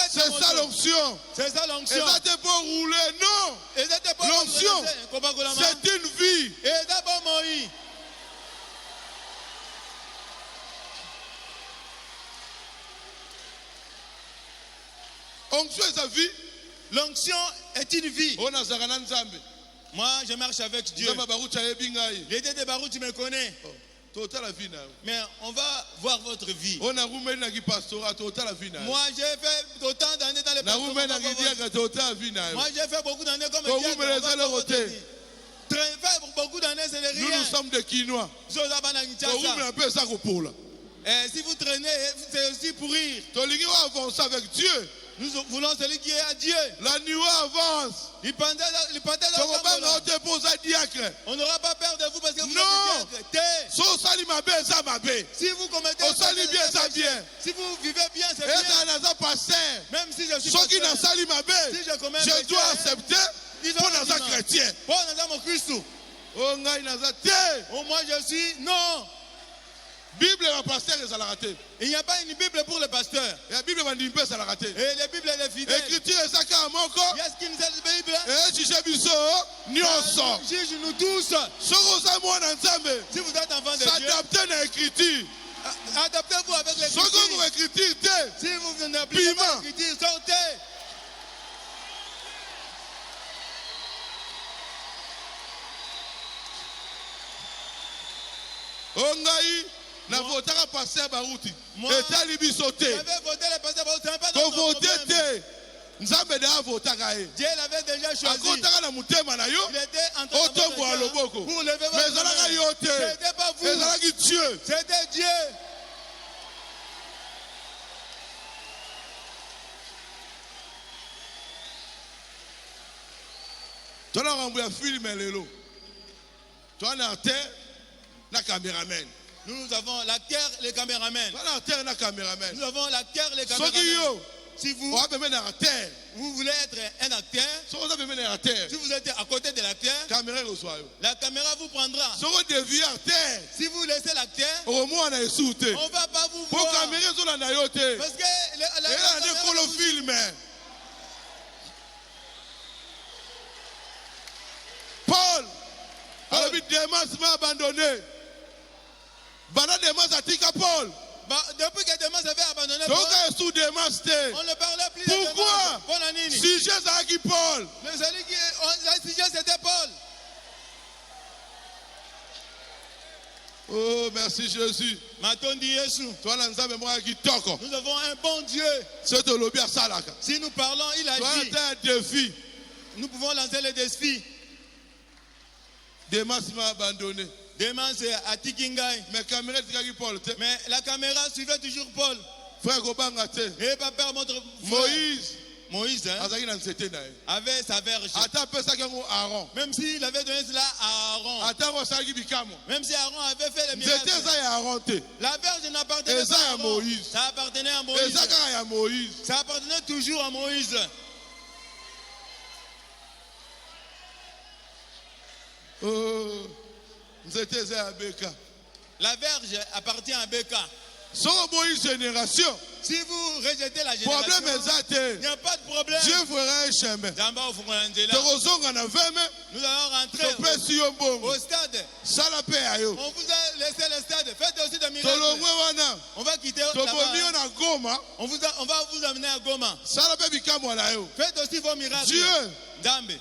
C'est ça l'onction. C'est ça l'onction. Et ça te pour rouler, non. L'onction, c'est une vie. Onction est sa vie. L'onction est une vie. Moi, je marche avec Dieu. L'idée de Baruch, tu me connais. Mais on va voir votre vie. Moi, j'ai fait autant d'années dans les pastorat. Moi, j'ai fait beaucoup d'années comme diacre. Faire beaucoup d'années, c'est le rien. Nous sommes des Quinois. Si vous traînez, c'est aussi pour rire. Nous avancer avec Dieu. Nous voulons celui qui est à Dieu. La nuit avance. On n'aura pas peur de vous parce que vous êtes diacre. Si vous commettez bien, si vous vivez bien, c'est bien. Même si je suis je dois accepter pour nos chrétiens. Moi je suis non. Bible va pasteur et raté. Il n'y a pas une Bible pour le pasteur. Et la Bible va dire que ça l'a raté. Et la Bible est fidèle. Écriture est ça à mon corps. Est-ce qu'il nous a la Bible? Et si j'ai vu ça, nous juge nous tous. Si vous êtes enfant de Dieu, s'adapter à l'écriture. Adaptez-vous avec l'écriture. Si vous n'appliquez pas l'écriture, sortez. Na votaka pasteur Baruti. Etali bisote. J'avais voté le pasteur Baruti, c'est pas dans notre problème. Nzambe da votaka ye. Dieu l'avait déjà choisi. Akotaka na mutema na yo. Il était en train de loboko. Pour lever votre mais zalaka yo te. C'était pas vous. Ezalaki Dieu. C'était Dieu. Tona rambu ya film lelo. Tona terre na caméraman. Nous avons l'acteur, les caméramans. Nous avons l'acteur, les caméramans. Si vous voulez être un acteur, si vous êtes à côté de l'acteur, la caméra vous prendra. Si vous laissez l'acteur, on ne va pas vous voir. Parce que la film. Paul, Démas m'a abandonné. Paul. Depuis que Démas avait abandonné Paul, on ne parlait plus de Démas. Pourquoi? Sujet c'est Paul. Le sujet c'était Paul. Oh, merci Jésus. Nous avons un bon Dieu. Si nous parlons, il agit. Nous pouvons lancer les défis. Démas m'a abandonné. Démas à Tikingai. Mais la caméra suivait toujours Paul. Frère Gobanga. Et papa montre Moïse. Moïse avait sa verge. Même s'il avait donné cela à Aaron. Même si Aaron avait fait les miracles. La verge n'appartenait pas à Aaron. Ça appartenait à Moïse. Ça appartenait toujours à Moïse. La verge appartient à Béka. Si vous rejetez la génération, il n'y a pas de problème. Dieu fera un chemin. Nous allons rentrer au stade. On vous a laissé le stade. Faites aussi des miracles. On va quitter là-bas. On va vous amener à Goma. Faites aussi vos miracles. Dieu. Dambe.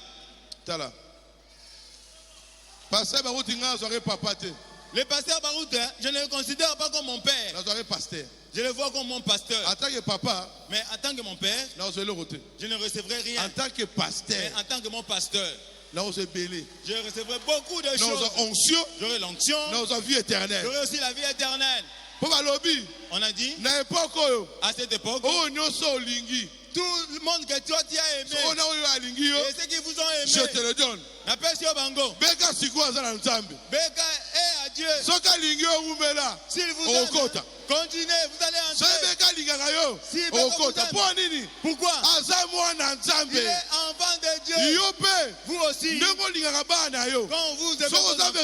Le pasteur Barout, je ne le considère pas comme mon père. Je le vois comme mon pasteur. En tant que papa, mais en tant que mon père, je ne recevrai rien. En tant que pasteur, mais en tant que mon pasteur, je recevrai beaucoup de choses. J'aurai l'onction. J'aurai aussi la vie éternelle. On a dit, à cette époque, tout le monde que toi tu as aimé, et ceux qui vous ont aimé, je te le donne. Beka est à Dieu. S'il vous aime, continuez, vous allez entrer. Si Beka vous aime, pourquoi? Il est enfant de Dieu. Vous aussi, quand vous aimez vos enfants,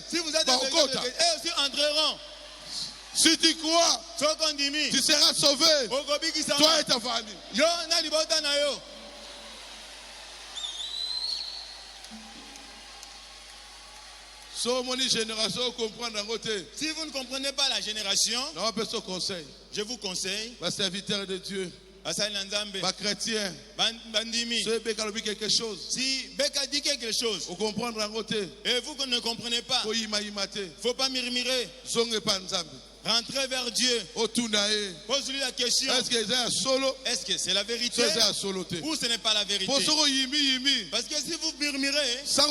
si vous êtes des chrétiens, eux aussi entreront. Si tu crois, tu seras sauvé. Toi et ta famille. Si vous ne comprenez pas la génération, je vous conseille, serviteur de Dieu, chrétien, si Beka dit quelque chose et vous ne comprenez pas, il ne faut pas murmurer. Rentrez vers Dieu. Pose-lui la question. Est-ce que c'est la vérité ou ce n'est pas la vérité? Parce que si vous murmurez sans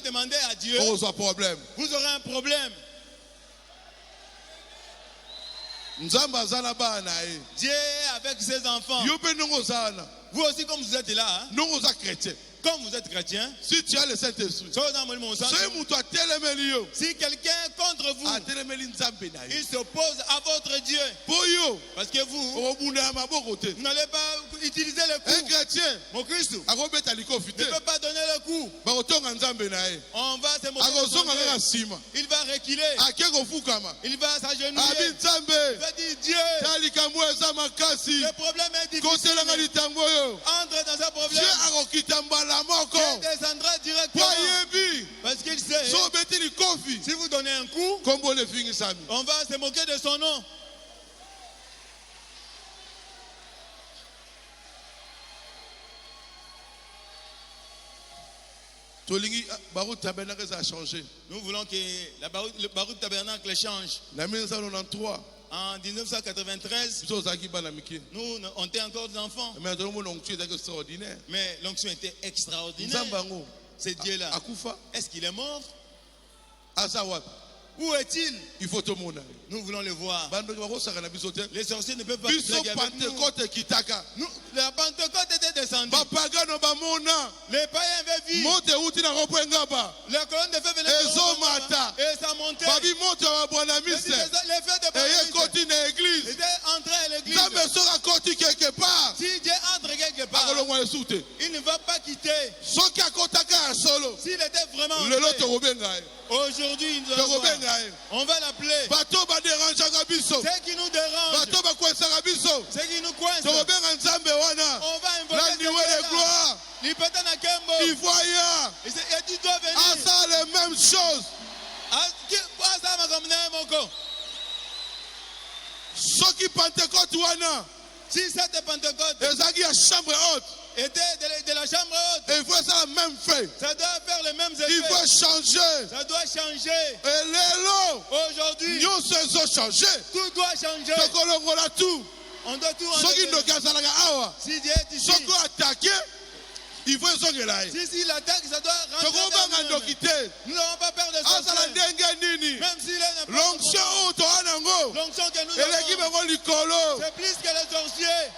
demander à Dieu, vous aurez un problème. Dieu avec ses enfants. Vous aussi, comme vous êtes là, comme vous êtes chrétien, si tu as le Saint-Esprit, si quelqu'un contre vous, il s'oppose à votre Dieu. Parce que vous n'allez pas utiliser le coup. Un chrétien, mon Christ, ne peut pas donner le coup. On va se moquer de son Dieu. Il va reculer. Il va s'agenouiller. Il va dire Dieu, le problème est difficile. Entre dans ce problème. Dieu descendra directement. Parce qu'il sait, si vous donnez un coup, on va se moquer de son nom. Nous voulons que le Barout Tabernacle change. En 1993, nous, on était encore des enfants. Mais l'onction était extraordinaire. C'est Dieu-là. Est-ce qu'il est mort? Où est-il? Nous voulons le voir. Les sorciers ne peuvent pas blaguer avec nous. La Pentecôte était descendue. Les païens avaient vu. La colonne de feu venait de et ça montait. L'effet de l'église était entré à l'église. Si Dieu entre quelque part, il ne va pas quitter. S'il était vraiment aujourd'hui, on va l'appeler. Ce qui nous dérange, ce qui nous coince, on va invoquer Dieu. Il voit et tu dois venir. Les mêmes choses. Si cette Pentecôte était de la chambre haute, il faut ça la même fait. Ça doit faire les mêmes effets. Il faut changer. Ça doit changer. Et aujourd'hui, tout doit changer. On doit tout enlever. Si Dieu est ici, il faut si l'attaque, ça doit rentrer. Nous n'avons pas peur de sorcier. Même s'il est l'onction que nous avons, c'est plus que les sorciers.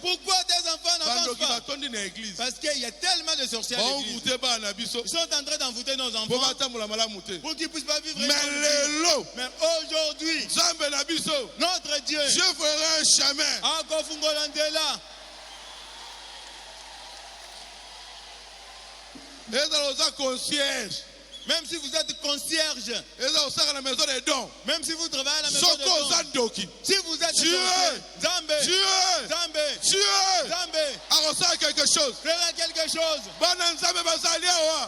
Pourquoi tes enfants n'avancent pas? Parce qu'il y a tellement de sorciers à l'église. Ils sont en train d'envoûter nos enfants pour qu'ils ne puissent pas vivre. Mais aujourd'hui, notre Dieu, je ferai un chemin. Et dans le concierge. Même si vous êtes concierge, même si vous travaillez à la maison de dons, si vous êtes Dieu a quelque chose. Fera quelque chose.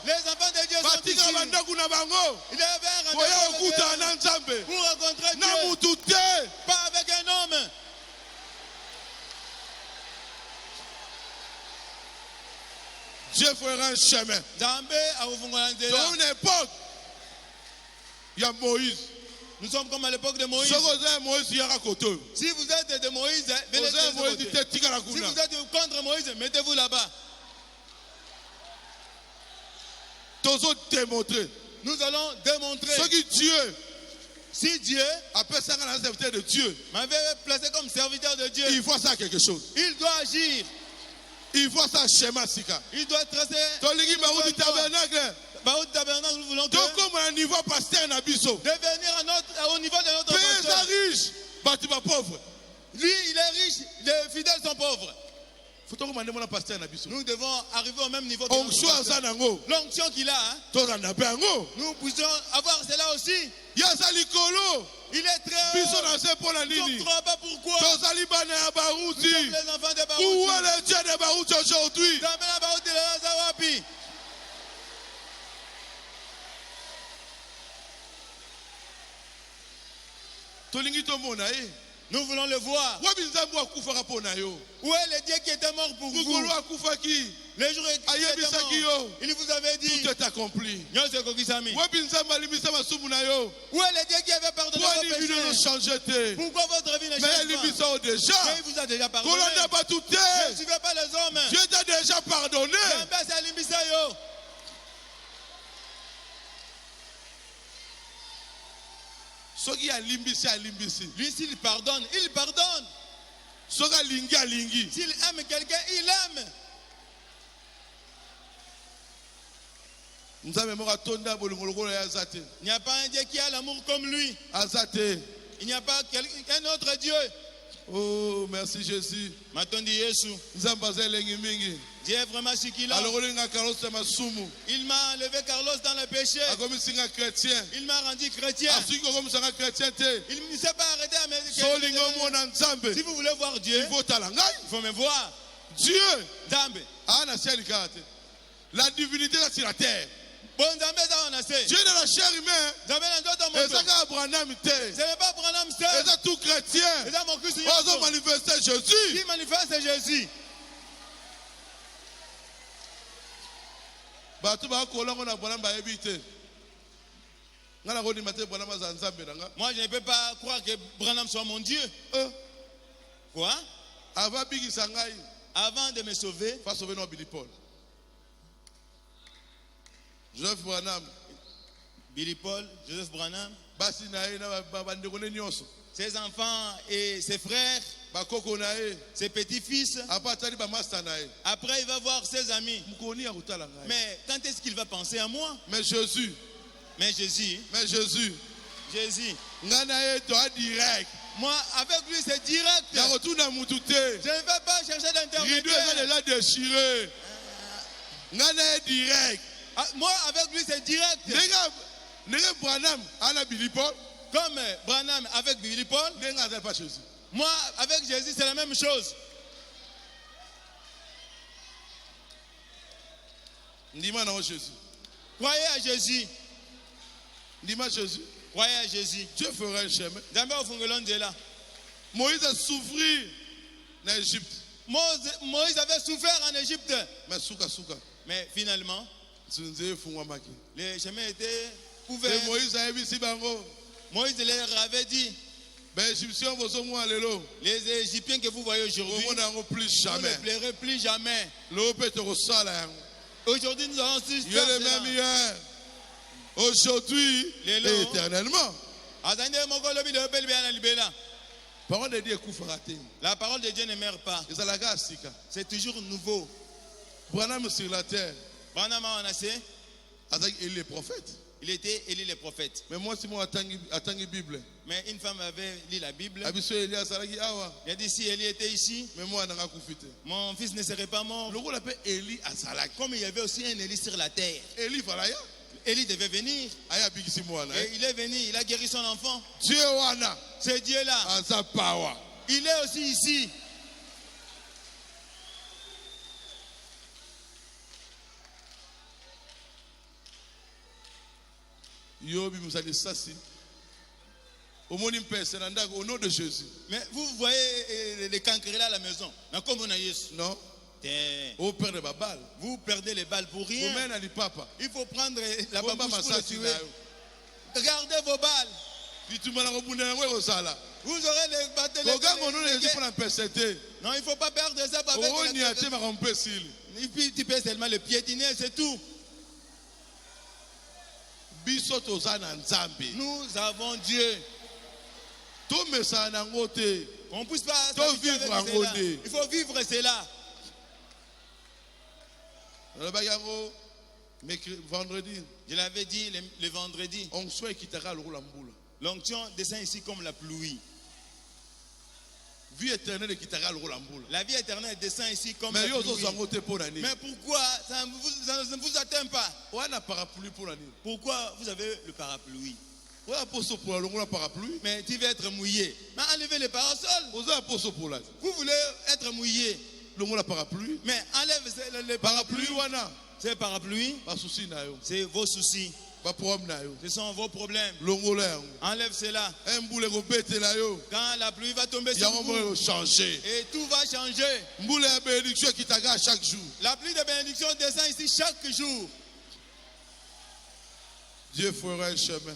Les enfants de Dieu sont ici. Il y avait un rendez-vous pour rencontrer Dieu. Pas avec un homme. Dieu fera un chemin. Dans une époque, il y a Moïse. Nous sommes comme à l'époque de Moïse. Si vous êtes de Moïse, venez de ce côté. Si vous êtes contre Moïse, mettez-vous là-bas. Nous allons démontrer. Si Dieu m'avait placé comme serviteur de Dieu, il faut ça quelque chose. Il doit agir. Il faut ça schéma sika. Il doit tracer. Nous voulons que comme un niveau pasteur nabiso. Devenir au niveau de notre pasteur. Riche, bâtiment pauvre. Lui, il est riche, les fidèles sont pauvres. Nous devons arriver au même niveau que l'onction qu'il a. Nous puissions avoir cela aussi. Il est très haut. Je ne comprends pas pourquoi. Nous sommes les enfants de Barouti. Où est le Dieu de Barouti aujourd'hui? Nous voulons le voir. Où est le Dieu qui était mort pour vous? Le jour où il était mort, il vous avait dit tout est accompli. Où est le Dieu qui avait pardonné vos péchés? Pourquoi votre vie ne change pas? Mais il vous a déjà pardonné. Ne suivez pas les hommes. Dieu t'a déjà pardonné. Lui, s'il pardonne, il pardonne. S'il aime quelqu'un, il aime. Il n'y a pas un Dieu qui a l'amour comme lui. Il n'y a pas qu'un autre Dieu. Oh, merci Jésus. Dieu est vraiment ce qu'il a. Il m'a enlevé Carlos dans le péché. Il m'a rendu chrétien. Il ne s'est pas arrêté à me dire. Si vous voulez voir Dieu, il faut me voir. Dieu, Dambe. La divinité est sur la terre. Dieu de la chair humaine. Ce n'est pas Branham seul. C'est tout chrétien. Ils ont manifesté Jésus. Qui manifeste Jésus. Moi, je ne peux pas croire que Branham soit mon Dieu. Quoi? Avant de me sauver, Joseph Branham, Billy Paul, Joseph Branham, ses enfants et ses frères, ses petits-fils. Après, il va voir ses amis. Mais quand est-ce qu'il va penser à moi? Mais Jésus. Jésus. Direct. Moi, avec lui, c'est direct. Je ne vais pas chercher d'intermédiaire. Direct. Moi, avec lui, c'est direct. Comme Branham avec Billy Paul. Moi, avec Jésus, c'est la même chose. Croyez à Jésus. Croyez à Jésus. Dieu fera un chemin. Moïse a souffert en Égypte. Moïse avait souffert en Égypte. Mais finalement, les chemins étaient ouverts. Moïse leur avait dit, les Égyptiens que vous voyez aujourd'hui, vous ne plairez plus jamais. Aujourd'hui, nous allons aujourd'hui et éternellement. Parole de Dieu La parole de Dieu ne meurt pas. C'est toujours nouveau. Branham sur la terre. Branham a naissé. Il est prophète. Il était Élie le prophète. Mais moi, si moi attends Bible. Mais une femme avait lu la Bible. Il a dit si Élie était ici, mais moi, mon fils ne serait pas mort. Comme il y avait aussi un Élie sur la terre. Élie devait venir. Et il est venu, il a guéri son enfant. Ce Dieu-là, il est aussi ici. Au nom de Jésus. Mais vous voyez les cancrelats à la maison. Non. Vous perdez les balles pour rien. Il faut prendre la babouche pour le tuer. Regardez vos balles. Vous aurez les batteries. Non, il ne faut pas perdre ça avec tu peux seulement le piétiner, c'est tout. Nous avons Dieu. On ne puisse pas vivre avec cela. Il faut vivre cela. Vendredi. Je l'avais dit le vendredi. L'onction descend ici comme la pluie. La vie éternelle descend ici comme la pluie. Mais pourquoi ça ne vous atteint pas? Pourquoi vous avez le parapluie? Mais tu veux être mouillé. Mais enlevez le parasol. Vous voulez être mouillé. Mais enlève le parapluie. C'est parapluie. C'est vos soucis. Ce sont vos problèmes. Enlève cela. Quand la pluie va tomber sur vous, et tout va changer. La pluie de bénédiction descend ici chaque jour. Dieu fera un chemin.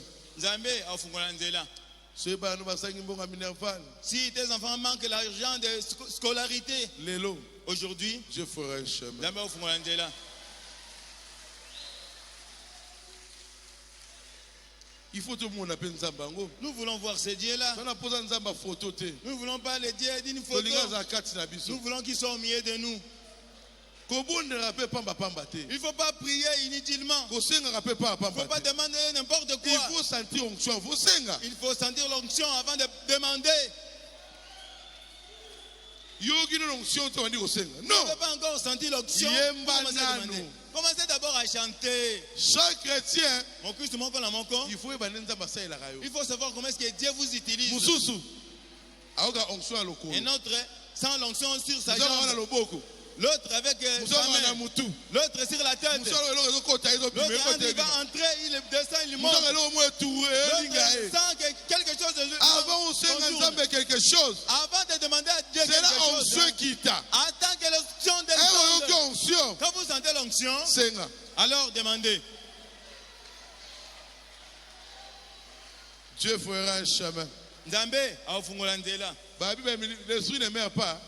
Si tes enfants manquent l'argent de scolarité, aujourd'hui, Dieu fera un chemin. Il faut tout le monde appeler Nzambango. Nous voulons voir ce Dieu-là. Nous ne voulons pas le Dieu d'une photo. Nous voulons qu'il soit au milieu de nous. Il ne faut pas prier inutilement. Il ne faut pas demander n'importe quoi. Il faut sentir l'onction. Il faut sentir l'onction avant de demander. Non. Vous n'avez pas encore senti l'onction. Commencez d'abord à chanter. Chaque chrétien, il faut savoir comment est-ce que Dieu vous utilise. Un autre, sans l'onction sur sa jambe. L'autre avec sa main. L'autre sur la tête. L'autre, il va entrer, il descend, il monte. L'autre sent quelque chose de quelque chose. Avant de demander à Dieu quelque chose, attends que l'onction descende. Quand vous sentez l'onction, alors demandez. Dieu fera un chemin. L'esprit ne meurt pas.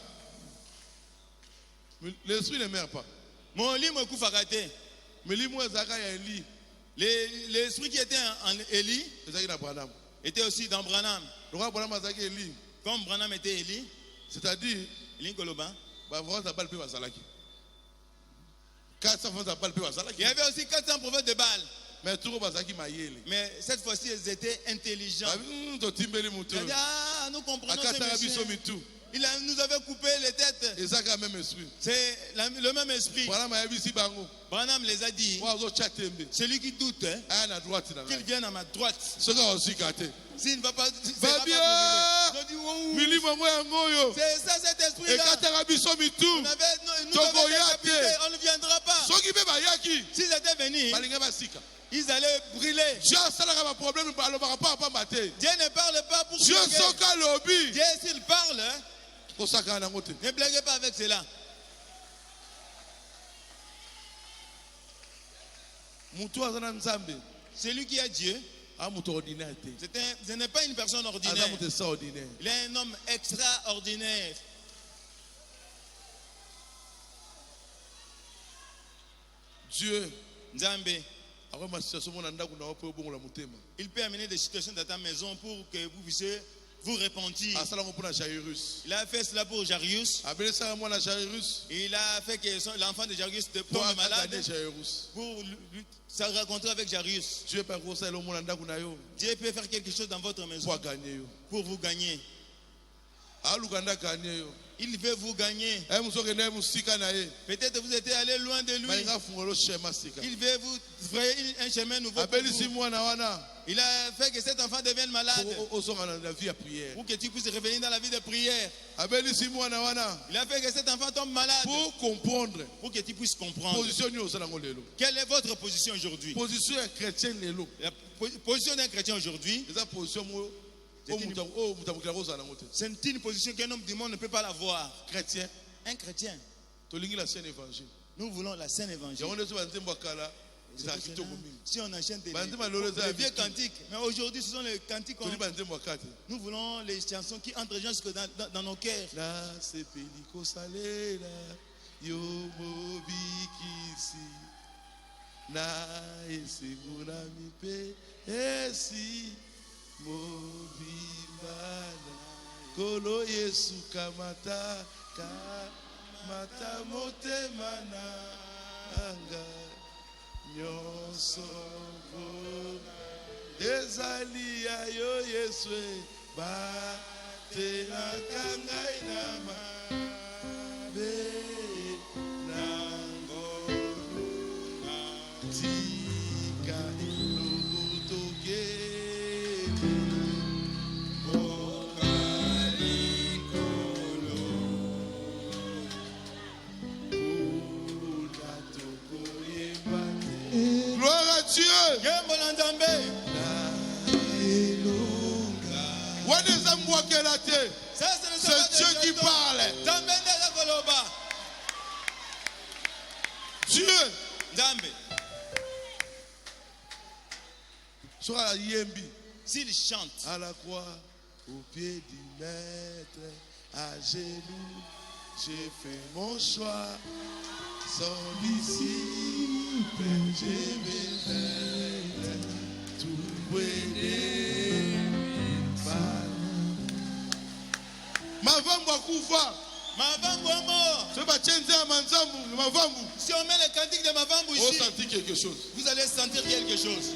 L'esprit ne meurt pas. L'esprit qui était en Élie était aussi dans Branham. Comme Branham était Élie, c'est-à-dire, il y avait aussi 400 prophètes de Baal. Mais cette fois-ci, ils étaient intelligents. Nous comprenons ce monsieur. Il nous avait coupé les têtes. C'est le même esprit. Branham les a dit, celui qui doute, qu'il vienne à ma droite. S'il ne va pas, c'est ça cet esprit-là. On ne viendra pas. S'ils étaient venus, ils allaient brûler. Dieu ne parle pas pour Dieu s'il parle, ne blaguez pas avec cela. Celui qui a Dieu, ce n'est pas une personne ordinaire. Il est un homme extraordinaire. Dieu, Nzambe, Il peut amener des situations dans ta maison pour que vous puissiez vous repentir. Il a fait cela pour Jairus. Il a fait que l'enfant de Jairus tombe malade pour se rencontrer avec Jairus. Dieu peut faire quelque chose dans votre maison pour vous gagner. Il veut vous gagner. Peut-être vous êtes allé loin de lui. Il veut vous frayer un chemin nouveau pour vous. Il a fait que cet enfant devienne malade pour que tu puisses revenir dans la vie de prière. Il a fait que cet enfant tombe malade pour que tu puisses comprendre. Quelle est votre position aujourd'hui? La position d'un chrétien aujourd'hui, c'est une position qu'un homme du monde ne peut pas l'avoir. Un chrétien. Nous voulons la saine évangile. Si on enchaîne des vieux cantiques, mais aujourd'hui ce sont les cantiques. Nous voulons les chansons qui entrent jusque dans nos cœurs. Kolo Yesu kamata kamata motema nanga nyoso ezali ya yo Yesu ba te nakanga inama be nango tika ilubutoke. Dieu. C'est Dieu qui parle. Dieu. S'il chante à la croix, au pied du maître, à genoux, j'ai fait mon choix. Sans disciple, j'ai fait tout brûler. Mavambo akufa. Mavambo est mort. Si on met le cantique de Mavambo ici, vous sentez quelque chose. Vous allez sentir quelque chose.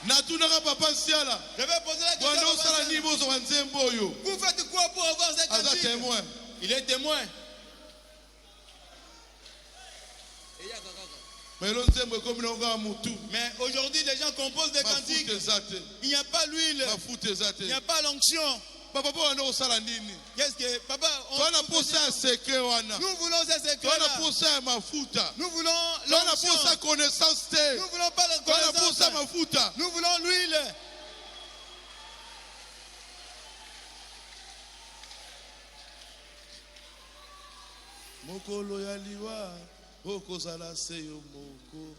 Je vais poser la question. Vous faites quoi pour avoir ce cantique? Il est témoin. Mais aujourd'hui, les gens composent des cantiques. Il n'y a pas l'huile. Il n'y a pas l'onction. Qu'est-ce que papa? Nous voulons ce secret-là. Nous voulons l'onction. Nous voulons pas la connaissance. Nous voulons l'huile. Mokolo ya liwa okozala se yo moko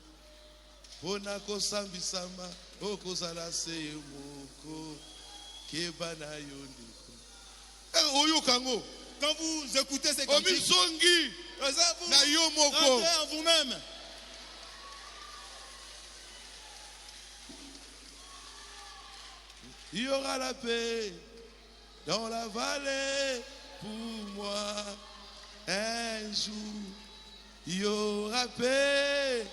pona kosambisama okozala se yo moko kebana yo ndiko oyo kango. Quand vous écoutez ces cantiques, vous na yo moko rentrez en vous-même. Il y aura la paix dans la vallée pour moi. Un jour, il y aura paix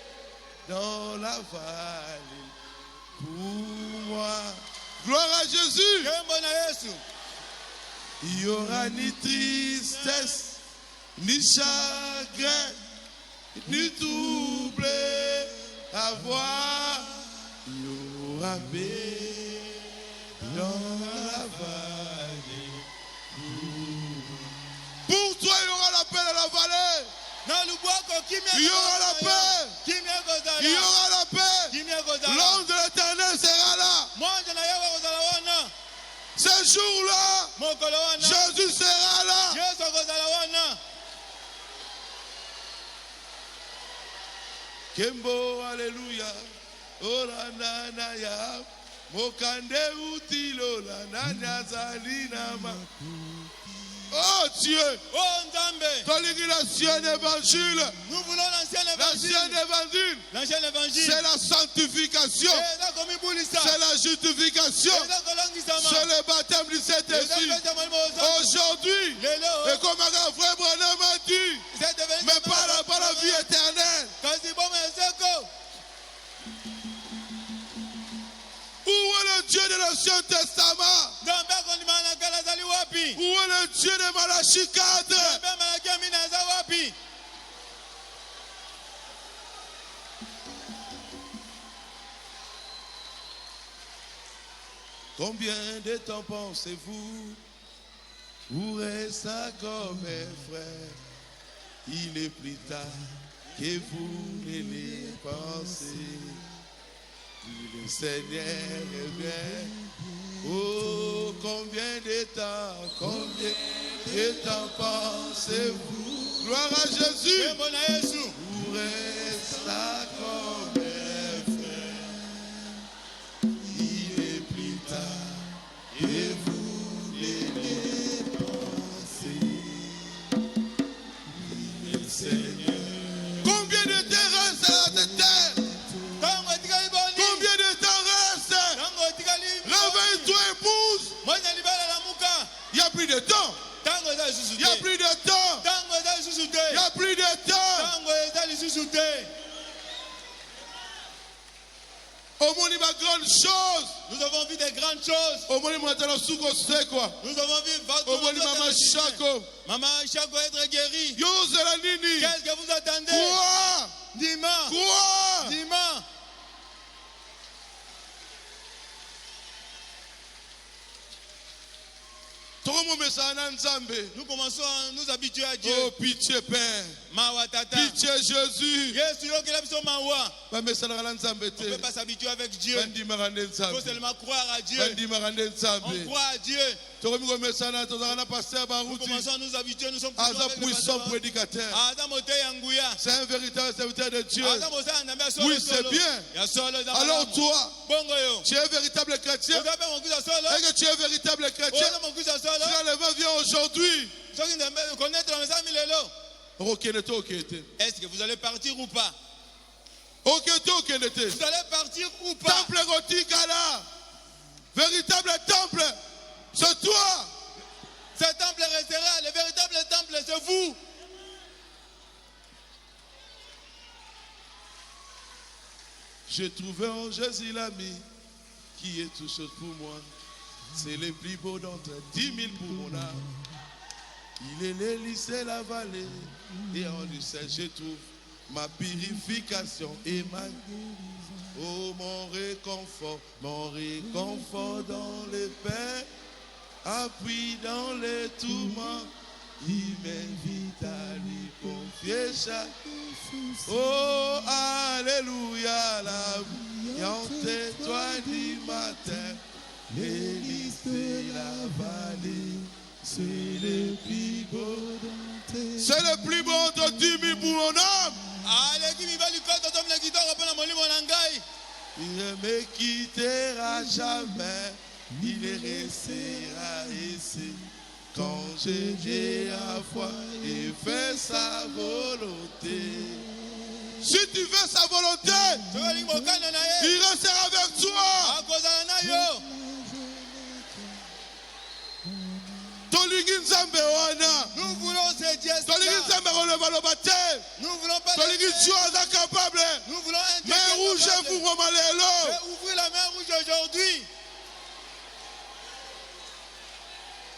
dans la vallée pour moi. Gloire à Jésus. Il y aura ni tristesse, ni chagrin, ni trouble à voir. Il y aura paix dans la vallée. Pour toi, il y aura la paix dans la vallée. Il y aura la paix. Il y aura la paix. L'ange de l'Éternel sera là. Ce jour-là, Jésus sera là. Kembo, alléluia. Orana ya. Mokande utilo la nanya zalina ma. Oh Dieu. Oh Nzambe. L'ancien évangile. Nous voulons l'ancien évangile. L'ancien évangile. C'est la sanctification. C'est la justification. C'est le baptême du Saint-Esprit. Aujourd'hui, et comme un frère Branham a dit, mais pas la vie éternelle. Où est le Dieu de l'Ancien Testament? Où est le Dieu de Malachie 4? Combien de temps pensez-vous pour rester comme un frère? Il est plus tard que vous ne les pensez. Le Seigneur revient. Oh, combien de temps pensez-vous? Gloire à Jésus. Pour rester comme un frère. Il est plus tard que vous ne les pensez. Le Seigneur. Combien de temps reste à cette terre? Combien de temps reste? Réveille-toi, épouse. Il n'y a plus de temps. Il n'y a plus de temps. Il n'y a plus de temps. Au monde, il y a grandes choses. Nous avons vu des grandes choses. Au monde, il y a quoi? Nous avons vu Maman Chako. Maman Chako être guérie. Qu'est-ce que vous attendez? Quoi? Dis-moi. Quoi? Dis-moi. Nous commençons à nous habituer à Dieu. Oh, pitié, Père. Pitié, Jésus. On ne peut pas s'habituer avec Dieu. Il faut seulement croire à Dieu. On croit à Dieu. Nous commençons à nous habituer. Nous sommes puissant prédicateur. C'est un véritable serviteur de Dieu. Oui, c'est bien. Alors toi, tu es un véritable chrétien. Et que tu es un véritable chrétien. Si l'enlèvement vient aujourd'hui, est-ce que vous allez partir ou pas? Vous allez partir ou pas? Temple gothique là, véritable temple, c'est toi. Ce temple restera, le véritable temple, c'est vous. J'ai trouvé en Jésus l'ami qui est tout chose pour moi. C'est le plus beau d'entre 10 000 pour mon âme. Il est le lycée, la vallée. Et en lui seul, je trouve ma purification et ma guérison. Oh, mon réconfort dans les peines, appui dans les tourments. Il m'invite à lui confier chaque souci. Oh, alléluia, la brillante étoile du matin. L'hélice de la vallée, c'est le plus beau d'entre. C'est le plus beau de 10 000 pour mon âme. Il ne me quittera jamais, il restera ici. Quand j'ai la foi et fais sa volonté. Si tu fais sa volonté, il restera avec toi. Nous voulons ce Dieu. Nous voulons pas. Nous voulons un Dieu. Ouvrez la main rouge aujourd'hui.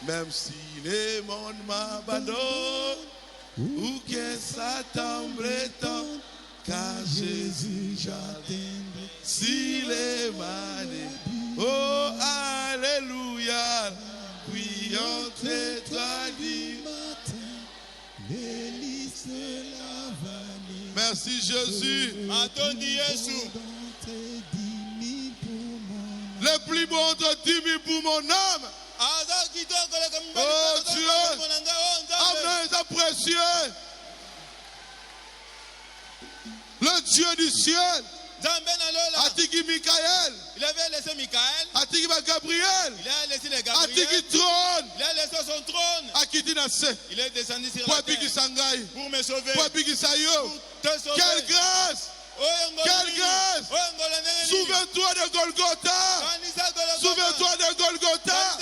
Même si les mondes m'abandonnent ou que Satan m'étonne, car Jésus j'attends. S'il est malé, oh alléluia. Oui, entre toi du matin, l'hélice de la vallée. Merci Jésus. Le plus bon de 10 000 pour mon âme. Oh Dieu, âme est précieux. Le Dieu du ciel, Atiki Michael. Il avait laissé Michael. Atiki Gabriel. Il a laissé les Gabriel. Atiki trône. Il a laissé son trône. Il est descendu sur la terre pour me sauver. Pour te sauver. Quelle grâce! Quelle grâce! Souviens-toi de Golgotha! Souviens-toi de Golgotha!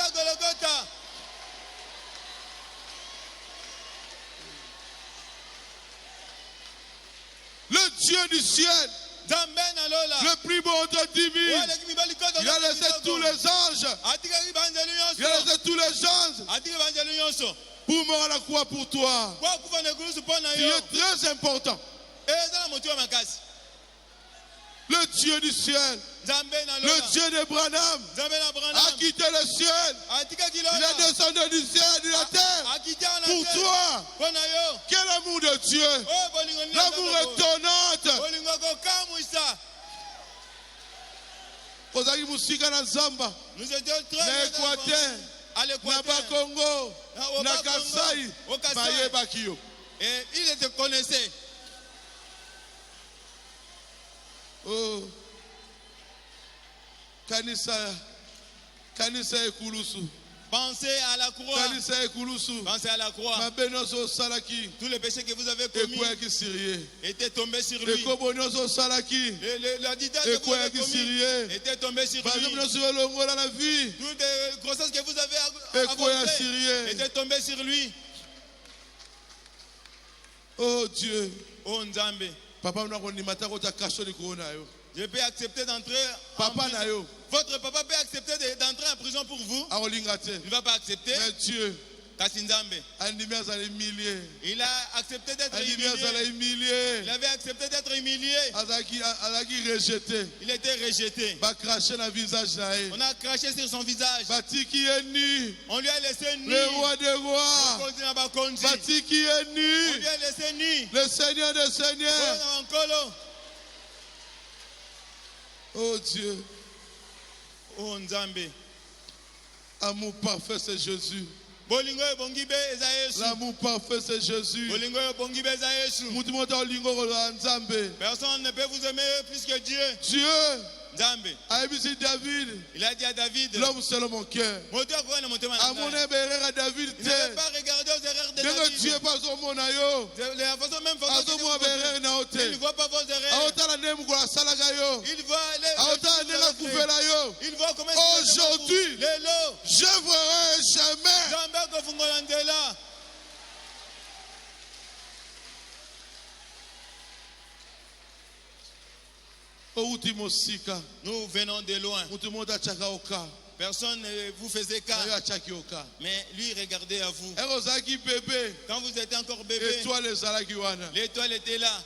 Le Dieu du ciel, le plus beau entre 10 000, il a laissé tous les anges. Il a laissé tous les anges pour mourir à la croix pour toi. Tu es très important. Le Dieu du ciel, le Dieu d'Abraham a quitté le ciel. Il est descendu du ciel de la terre pour toi. Quel amour de Dieu! L'amour étonnant. Nous étions très Équateur, na Congo, na Kasai, et il te connaissait. Oh, Kanisa Ekulusu. Pensez à la croix. Pensez à la croix. Tous les péchés que vous avez commis étaient tombés sur lui. La dictature que vous avez commis était tombée sur lui. Toutes les grossesses que vous avez avortées étaient tombées sur lui. Oh Dieu. Oh Nzambe. Papa, je peux accepter d'entrer. Votre papa peut accepter d'entrer en prison pour vous. Il ne va pas accepter. Mais Dieu, il a accepté d'être humilié. Il avait accepté d'être humilié. Il était rejeté. On a craché sur son visage. On lui a laissé nu. Le roi des rois. On lui a laissé nu. Le Seigneur des seigneurs. Oh Dieu. Oh Nzambe. Amour parfait, c'est Jésus. L'amour parfait, c'est Jésus. Personne ne peut vous aimer plus que Dieu. Dieu Nzambe. Il a dit à David, l'homme selon mon cœur. Il n'avait pas regardé aux erreurs de David. Dieu pas au monde. De la façon même façon que il ne voit pas vos erreurs. Il voit comment aujourd'hui, je ferai un chemin. Nous venons de loin. Personne ne vous faisait cas. Mais lui regardait à vous. Quand vous étiez encore bébé, l'étoile était là.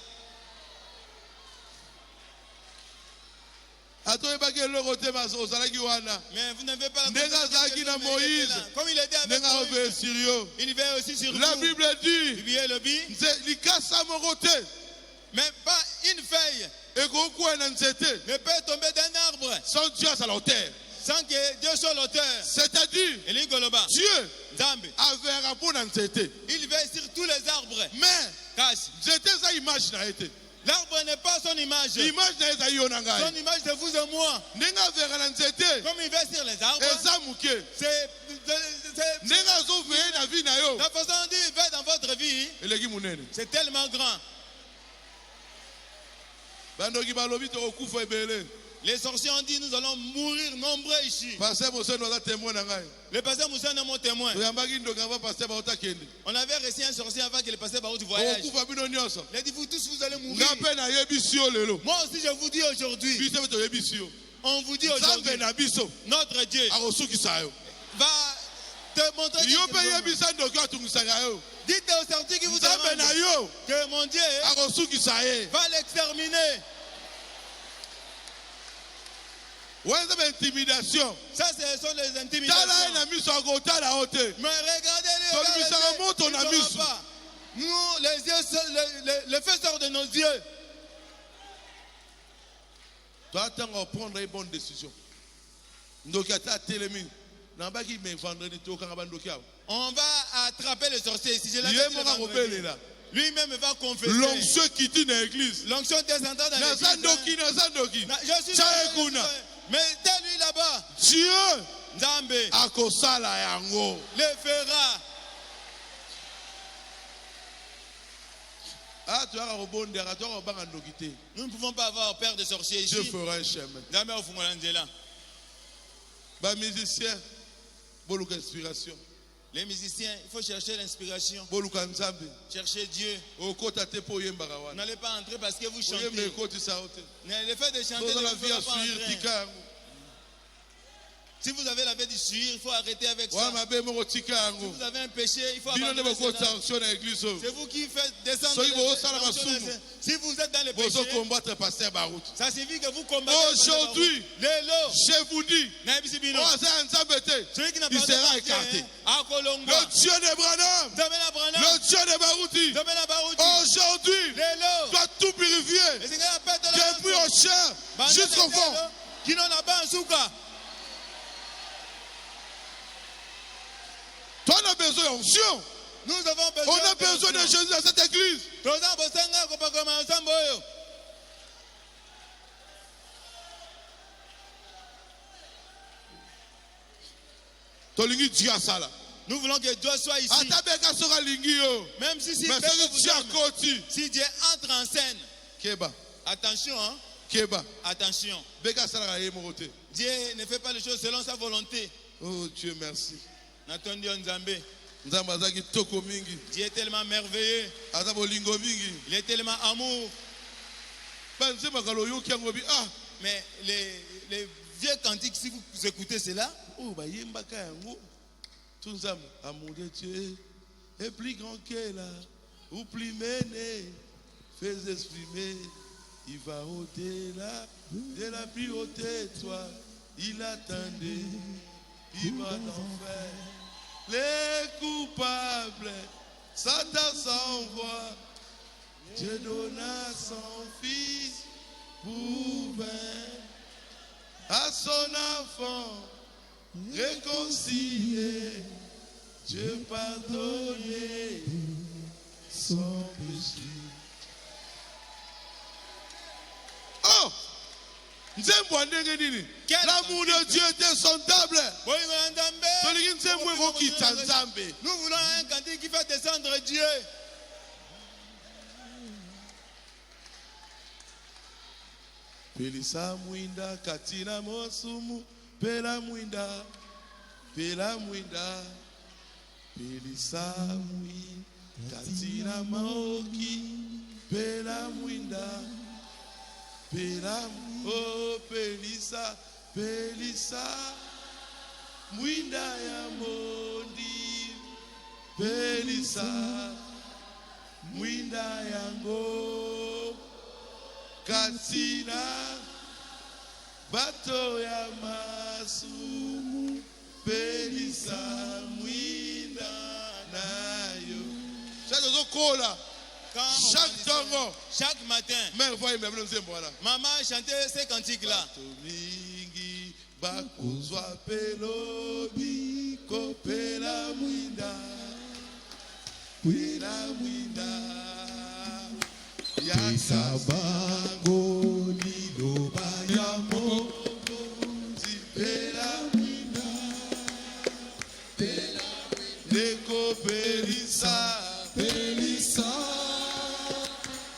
Mais vous n'avez pas la Moïse. Comme il était avec Moïse, il veut aussi sur la vous. Bible dit, mais pas une feuille ne peut tomber d'un arbre sans Dieu à la hauteur. Sans que Dieu soit l'auteur. C'est-à-dire, Dieu avait un rapport dans cette. Il veut sur tous les arbres. Mais, j'étais à image. L'arbre n'est pas son image. Son image de vous et moi. Comme il veut sur les arbres. C'est la façon dont il veut dans votre vie. C'est tellement grand. Les sorciers ont dit nous allons mourir nombreux ici. Le pasteur Moussa est mon témoin. On avait reçu un sorcier avant que le pasteur Barout voyage. Il a dit vous tous vous allez mourir. Moi aussi je vous dis aujourd'hui. On vous dit aujourd'hui. Notre Dieu va te montrer. Dites aux sorciers qui vous demandent que mon Dieu va l'exterminer. Intimidation. Ça, ce sont les intimidations. Mais regardez-les. Nous, les yeux, le feu sort de nos yeux. Tu attends à prendre une bonne décision. On va attraper le sorcier. Si je l'avais dit, Lui-même va confesser. L'onction qui dit dans l'église. L'onction descendra dans l'église. Nazandoki. Je suis là. Mais tel lui là-bas. Dieu Nzambe akosala yango. Le fera. Nous ne pouvons pas avoir peur de sorciers ici. Dieu fera un chemin. Les musiciens, beaucoup d'inspiration. Les musiciens, il faut chercher l'inspiration. Chercher Dieu. Vous n'allez pas entrer parce que vous chantez. Le fait de chanter ne vous fera pas entrer. Si vous avez la vie du suivre, il faut arrêter avec ça. Si vous avez un péché, il faut abandonner cela. C'est vous qui faites descendre. Si vous êtes dans le péché, ça signifie que vous combattez. Aujourd'hui, je vous dis, celui qui n'a pas il sera écarté. Le Dieu de Branham, le Dieu de Barouti, aujourd'hui, doit tout purifier. Depuis au chair jusqu'au fond. Qui n'en a pas un souka. Toi, on a besoin d'onction. Nous avons besoin. On a besoin de Jésus dans cette église. Nous voulons que Dieu soit ici. Même si Dieu entre en scène. Attention, hein? Attention. Dieu ne fait pas les choses selon sa volonté. Oh Dieu, merci. Dieu est tellement merveilleux. Il est tellement amour. Mais les vieux cantiques, si vous écoutez cela, amour de Dieu est plus grand que là, ou plus mené, fais exprimer, il va au-delà de la plus haute étoile, il attendait, il va d'enfer. Les coupables, Satan s'envoie, Dieu donna son fils pour à son enfant réconcilier, Dieu pardonner son péché. Oh! L'amour de Dieu est insondable. Nous voulons un cantique qui fait descendre Dieu. Pelisa mwinda katina mosumu pela mwinda pelisa mwinda katina maoki pela mwinda oh pelisa mwinda ya mondi pelisa mwinda yango katina bato ya masumu pelisa mwinda nayo chaque matin, maman chantait ces cantiques-là. Bakuzwa pelobi kopela mwinda yasabango liloba ya mokonzi pela mwinda leko pelisa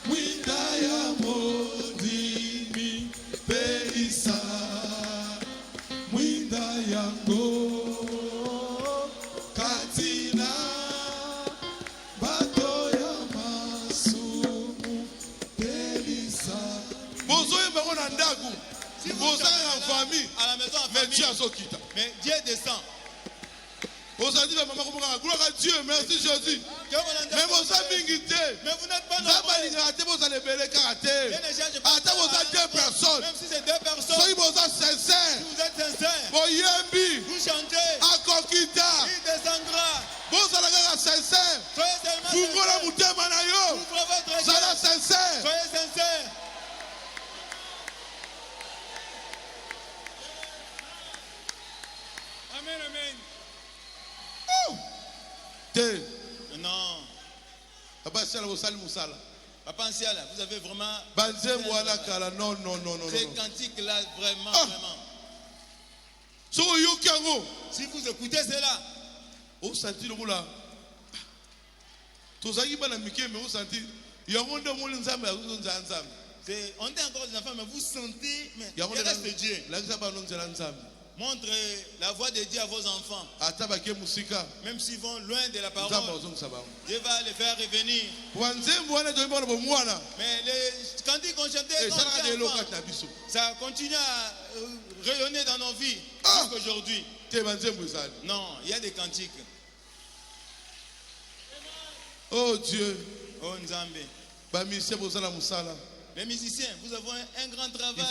mwinda ya mondimi pelisa mwinda yango katina bato ya masumu pelisa bozoyemba ngo na ndaku bozala na famille mais Dieu azokita mais Dieu descend. Aujourd'hui, maman, gloire à Dieu, merci Jésus. Mais vous avez minguité. Vous allez béler karaté. Attends, vous avez deux personnes. Même si c'est deux personnes. Soyez vous êtes sincères. Si vous êtes sincères. Vous chantez. Akokita. Il descendra. Vous allez sincères. Soyez tellement sincères. Ouvrez votre cœur. Sincère. Soyez sincères. Amen, amen. Non. Papa Ansiala, vous avez vraiment. Non. Ces cantiques-là, vraiment. Si vous écoutez cela, on sentit le roula. on est encore des enfants, mais vous sentez, mais il reste Dieu. Montre la voix de Dieu à vos enfants. Même s'ils vont loin de la parole, Dieu va les faire revenir. Mais les cantiques qu'on chantait quand on était enfant, ça continue à rayonner dans nos vies jusqu'aujourd'hui. Non, il y a des cantiques. Oh Dieu. Oh Nzambe. Les musiciens, vous avez un grand travail.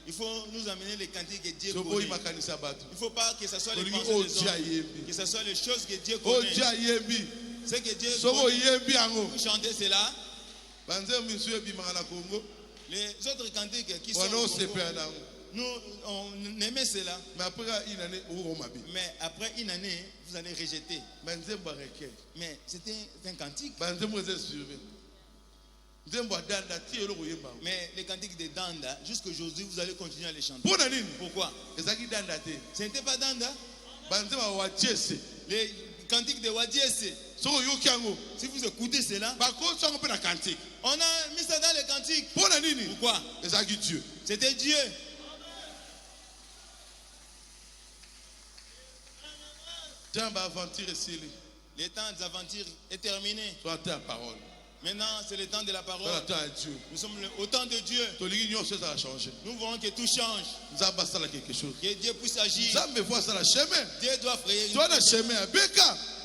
Il faut nous amener les cantiques que Dieu connaît. Il ne faut pas que ce soit les pensées des hommes, que ce soit les choses que Dieu connaît. Ce que Dieu connaît. Vous chantez cela. Les autres cantiques qui sont nous, on aimait cela. Mais après une année, vous allez rejeter. Mais c'était un cantique. Mais les cantiques de Danda, jusqu'aujourd'hui, vous allez continuer à les chanter. Pourquoi? Ce n'était pas Danda. Les cantiques de Wadiese. Si vous écoutez cela, on a mis ça dans les cantiques. Pourquoi? C'était Dieu. Le temps des aventures est terminé. Maintenant, c'est le temps de la parole. Nous sommes au temps de Dieu. Nous voulons que tout change. Que Dieu puisse agir. Dieu doit frayer.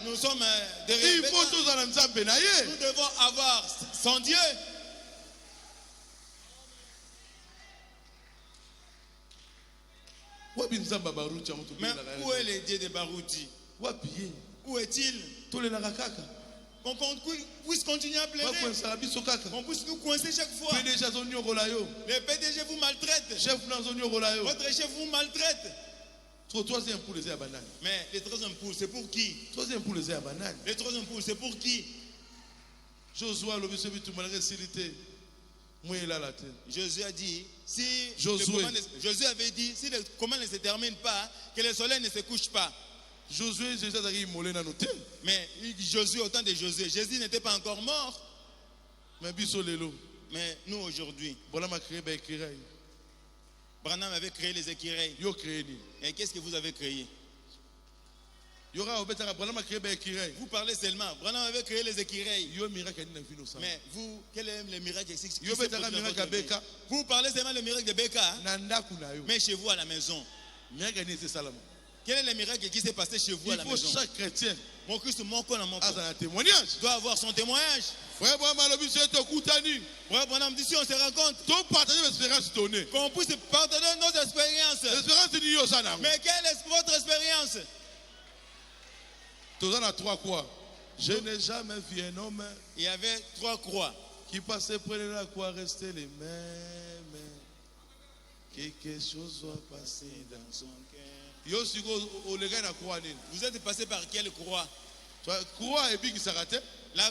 Nous sommes derrière. Nous devons avoir son Dieu. Mais où est le Dieu de Barouti? Où est-il? Qu'on puisse continuer à plaider. On puisse nous coincer chaque fois. Les PDG vous maltraitent. Votre chef vous maltraite. Mais les troisième poules, c'est pour qui? Les troisième poules, c'est pour qui? Josué a dit, Josué avait dit, si le commun ne se termine pas, que le soleil ne se couche pas. Mais Josué, au temps de Josué, Jésus n'était pas encore mort. Mais nous aujourd'hui, Branham avait créé les écureuils. Et qu'est-ce que vous avez créé? Vous parlez seulement. Branham avait créé les écureuils. Mais vous, quel est le miracle ici? Vous parlez seulement le miracle de Beka. Mais chez vous à la maison, quel est le miracle qui s'est passé chez vous à la maison? Il faut chaque chrétien doit avoir son témoignage. Frère Bonhomme, si on se rencontre, qu'on puisse partager nos expériences. Mais quelle est votre expérience? Je n'ai jamais vu un homme. Il y avait 3 croix qui passaient près de la croix, rester les mêmes. Quelque chose doit passer dans son cœur. Vous êtes passé par quelle croix? La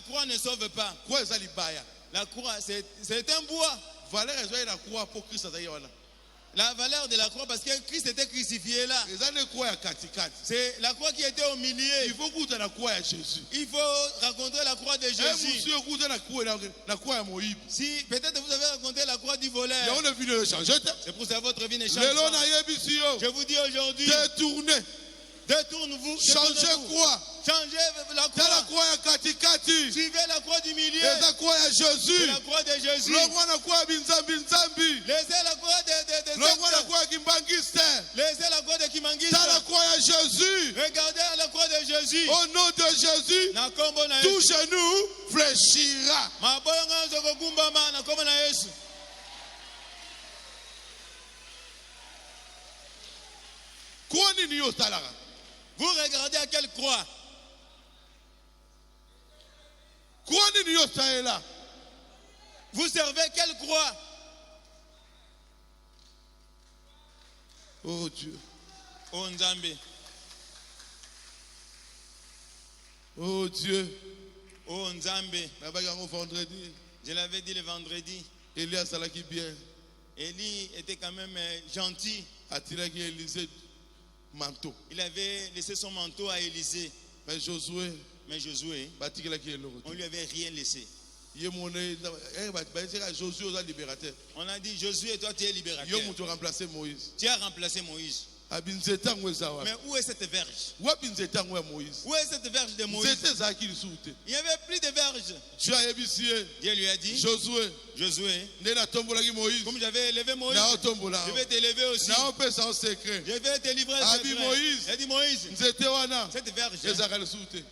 croix ne sauve pas. La croix, c'est un bois. La valeur de la croix, parce que Christ était crucifié là. C'est la croix qui était au milieu. Il faut raconter la croix de Jésus. Si peut-être vous avez raconté la croix du voleur, c'est pour ça que votre vie ne change pas. Je vous dis aujourd'hui, détournez-vous. Changez quoi? Changez la croix. Suivez la croix du milieu. La croix de Jésus. La croix de Jésus. Laissez la croix de Laissez la croix de Kimangiste. La croix de Jésus. Regardez la croix de Jésus. Au nom de Jésus, tout genou fléchira. Vous regardez à quelle croix? Vous servez quelle croix? Oh Dieu. Oh Nzambe. Oh Dieu. Oh Nzambe. Vendredi. Je l'avais dit le vendredi. Elias Salaki bien. Élie était quand même gentil. Manteau. Il avait laissé son manteau à Élisée. Mais Josué, on lui avait rien laissé. On a dit Josué, toi tu es libérateur. Tu as remplacé Moïse. Mais où est cette verge? Où est cette verge de Moïse? Il n'y avait plus de verge. Dieu lui a dit, Josué, comme j'avais élevé Moïse, je vais t'élever aussi. Je vais te livrer le secret. Il a dit Moïse, cette verge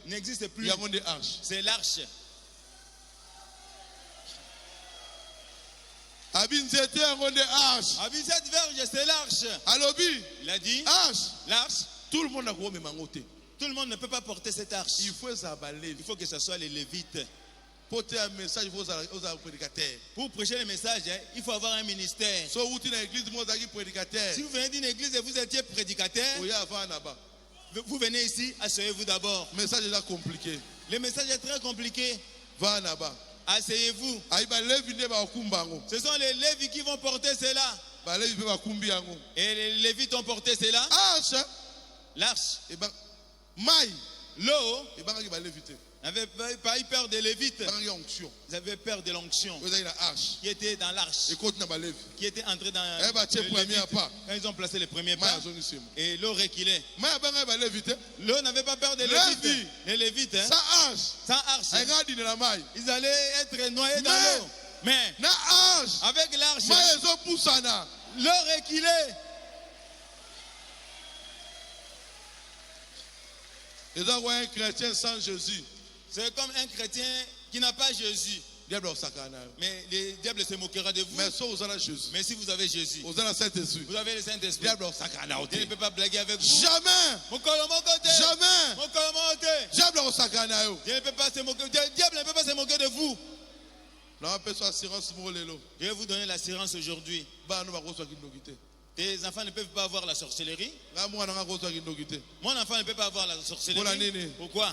n'existe plus. C'est l'arche. Cette verge, c'est l'arche. Il a dit, l'arche. Tout le monde a côté. Tout le monde ne peut pas porter cette arche. Il faut que ce soit les Lévites. Porter un message, il faut aux prédicateurs. Pour prêcher le message, il faut avoir un ministère. Si vous venez d'une église et vous étiez prédicateur, vous venez ici, asseyez-vous d'abord. Le message est là compliqué. Le message est très compliqué. Va là-bas. Asseyez-vous. Ce sont les Lévites qui vont porter cela. Et les Lévites ont porté cela. L'arche. L'eau. N'avait pas eu peur des Lévites. Ils avaient peur de l'onction qui était dans l'arche, qui était entré dans quand ils ont placé les premiers pas. Et l'eau reculait. L'eau n'avait pas peur des Lévites. Les Lévites, sans arche, ils allaient être noyés dans l'eau. Mais avec l'arche, l'eau reculait. Ils ont un chrétien sans Jésus. C'est comme un chrétien qui n'a pas Jésus. Mais le diable se moquera de vous. Mais si vous avez Jésus, vous avez le Saint-Esprit. Dieu ne peut pas blaguer avec vous. Jamais. Jamais. Dieu ne peut pas se moquer. Diable ne peut pas se moquer de vous. Je vais vous donner l'assurance aujourd'hui. Tes enfants ne peuvent pas avoir la sorcellerie. Mon enfant ne peut pas avoir la sorcellerie. Pourquoi?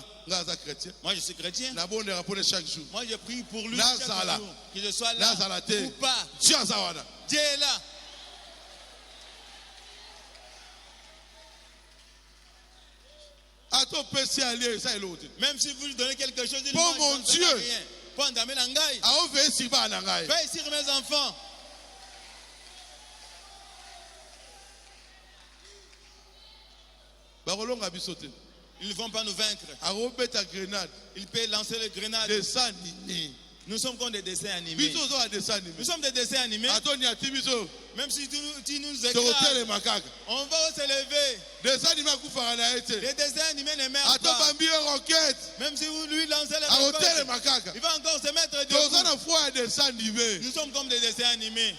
Moi je suis chrétien. Moi je prie pour lui chaque jour. Qu'il ne soit là ou pas. Dieu est là. Même si vous lui donnez quelque chose, il pour mon Dieu, fais ici mes enfants. Ils ne vont pas nous vaincre. Ils peuvent lancer les grenades. Nous sommes comme des dessins animés. Nous sommes des dessins animés. Même si tu nous écrases, on va se lever. Les dessins animés ne meurent pas. Même si vous lui lancez les roquettes, il va encore se mettre debout. Nous sommes comme des dessins animés.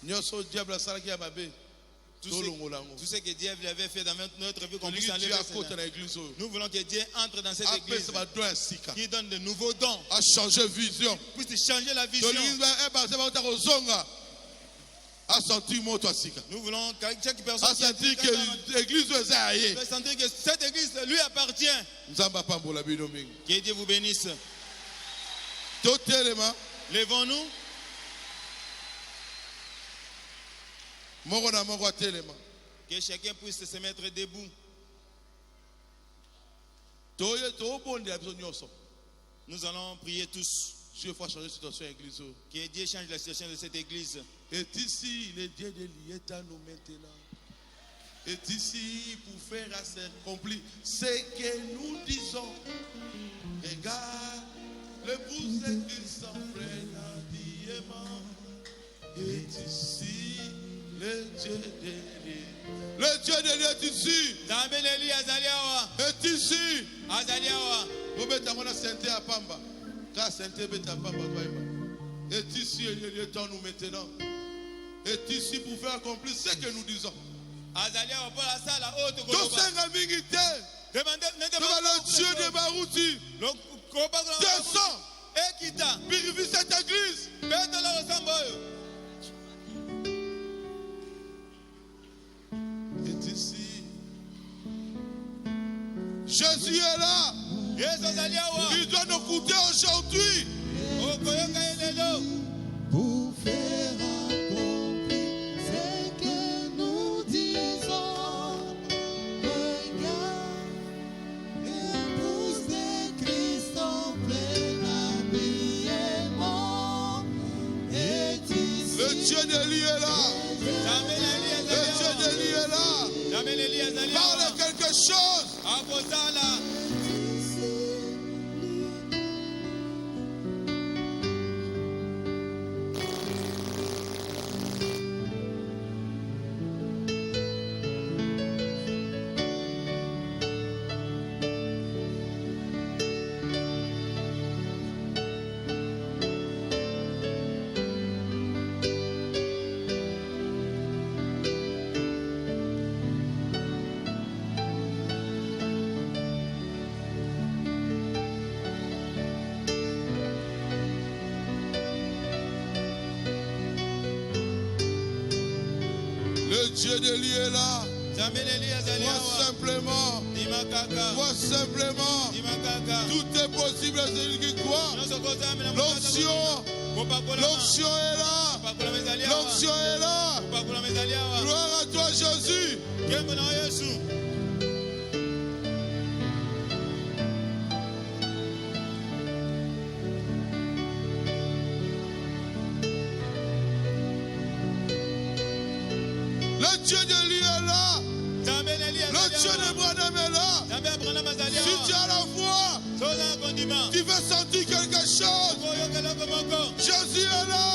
Tout ce que Dieu avait fait dans notre vie, qu'on puisse enlever cela. Nous voulons que Dieu entre dans cette église, qui donne de nouveaux dons, à changer vision, puisse changer la vision. Nous voulons que chaque personne sentir que l'église sentir que cette église lui appartient. Que Dieu vous bénisse. Levons-nous. Que chacun puisse se mettre debout. Nous allons prier tous. Que Dieu change la situation de cette église. Est ici le Dieu de l'État nous maintenant. Est ici pour faire accomplir ce que nous disons. Regarde, le pouce de Christ s'enfreint diamant. Est ici le Dieu de l'État. Le Dieu de l'État est ici. Est ici. Est ici le temps nous maintenant. Est ici pour faire accomplir ce que nous disons. Devant le Dieu de Barouti. Descends. Purifie cette église. Est ici Jésus est là. Il doit nous coûter aujourd'hui. Pour faire accomplir ce que nous disons. Regarde, l'épouse de Christ en plein habillement est ici. Le Dieu d'Élie est là. Le Dieu d'Élie est là. Parle quelque chose. Le Dieu d'Élie est là. Vois simplement. Vois simplement. Tout est possible à celui qui croit. L'onction est là. L'onction est là. Gloire à toi, Jésus. Le Dieu d'Élie est là. Le Dieu de Branham est là. Si tu as la foi, tu veux sentir quelque chose. Jésus est là.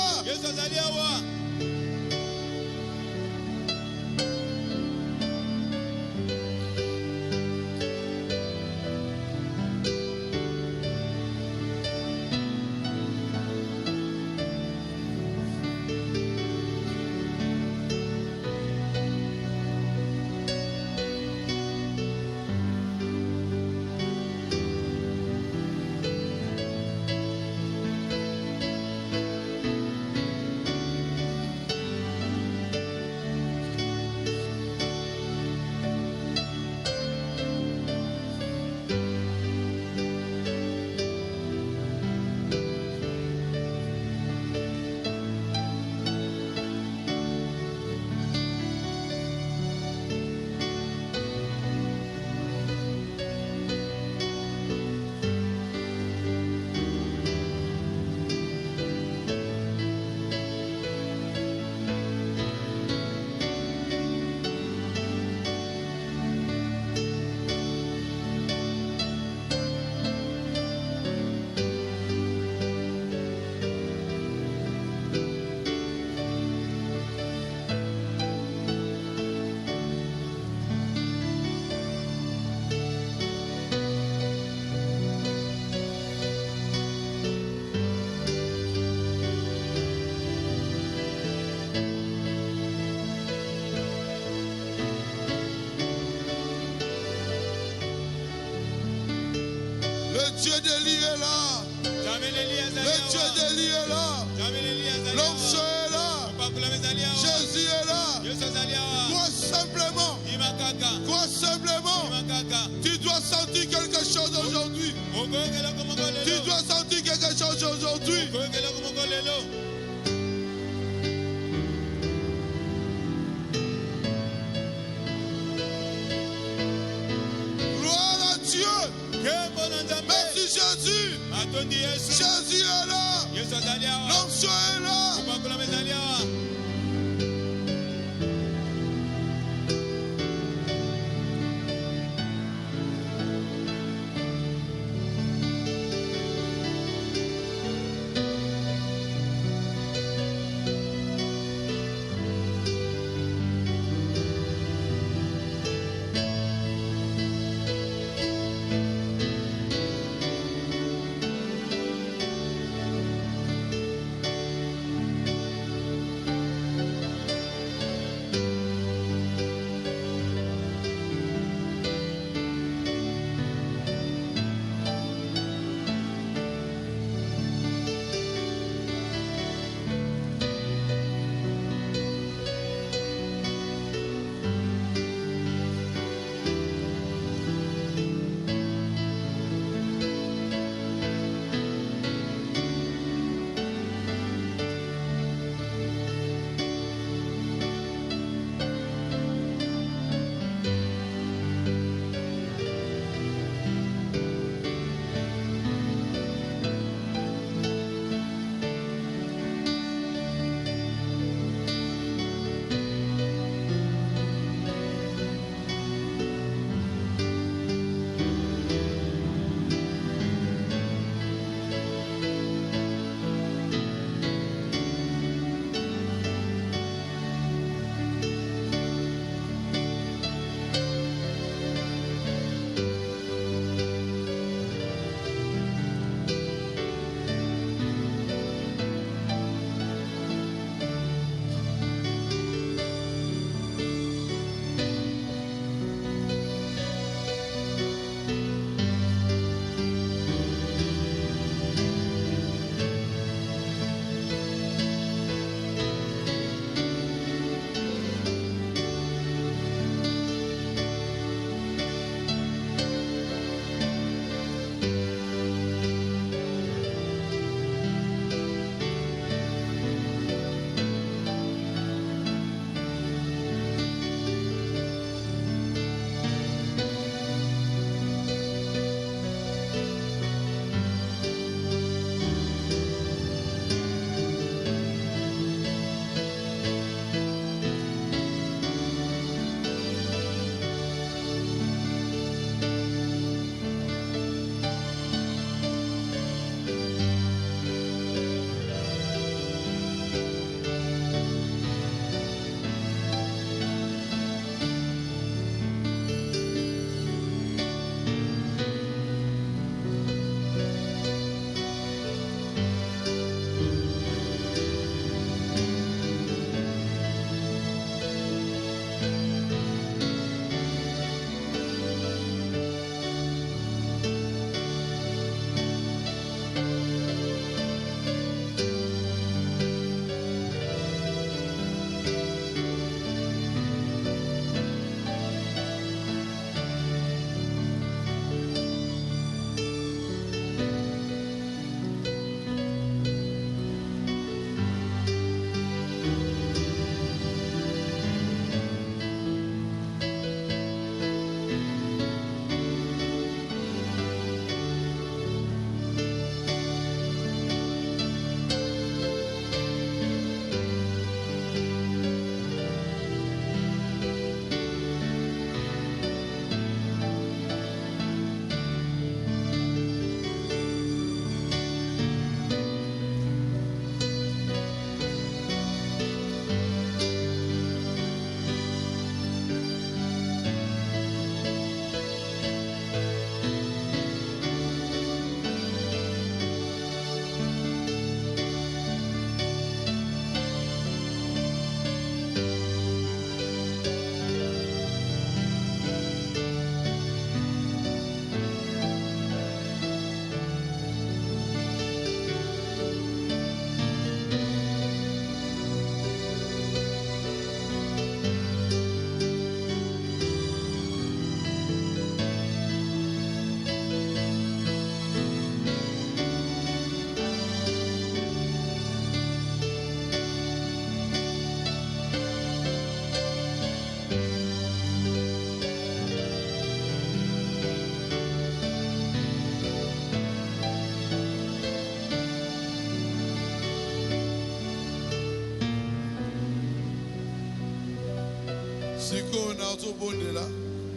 Le Dieu d'Élie est là. Le Dieu d'Élie est là. L'onction est là. Jésus est là. Crois simplement. Crois simplement. Tu dois sentir quelque chose aujourd'hui. Tu dois sentir quelque chose aujourd'hui. Gloire à Dieu. Merci Jésus. Jésus est là. L'onction est là.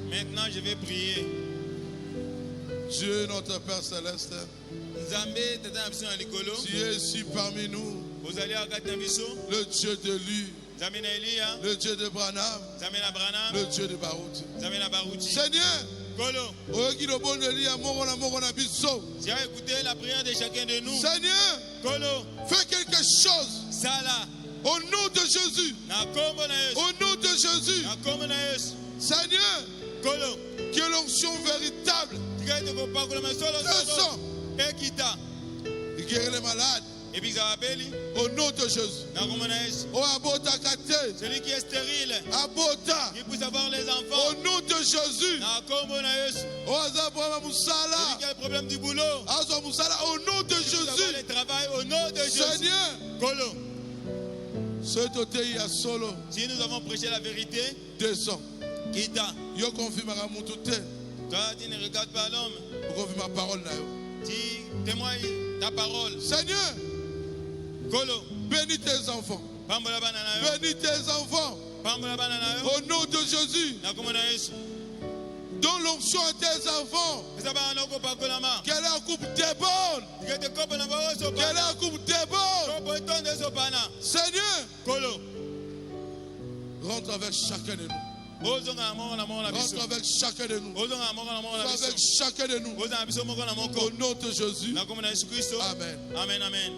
Maintenant, je vais prier. Dieu, notre Père Céleste, tu es ici parmi nous, le Dieu de lui, le Dieu de Branham, le Dieu de Barout. Seigneur, tu as écouté la prière de chacun de nous. Seigneur, fais quelque chose. Au nom de Jésus. Au nom de Jésus. Seigneur, que l'onction véritable descend et guérit les malades. Au nom de Jésus. Celui qui est stérile, qui puisse avoir les enfants. Au nom de Jésus. Celui qui a le problème du boulot. Au nom de Jésus. Le travail au nom de Jésus. Seigneur. Si nous avons prêché la vérité, descends. Kita. Yo confirme à mon tout. Toi, tu ne regardes pas l'homme. Confirme ma parole là. Tu témoignes ta parole. Seigneur, bénis tes enfants. Bénis tes enfants. Au nom de Jésus. Dans l'onction à tes enfants. Qu'elle est en coupe déborde. Qu'elle est en coupe déborde. Seigneur, rentre avec chacun de nous. Rentre avec chacun de nous. Avec chacun de nous. Au nom de Jésus. Amen. Amen.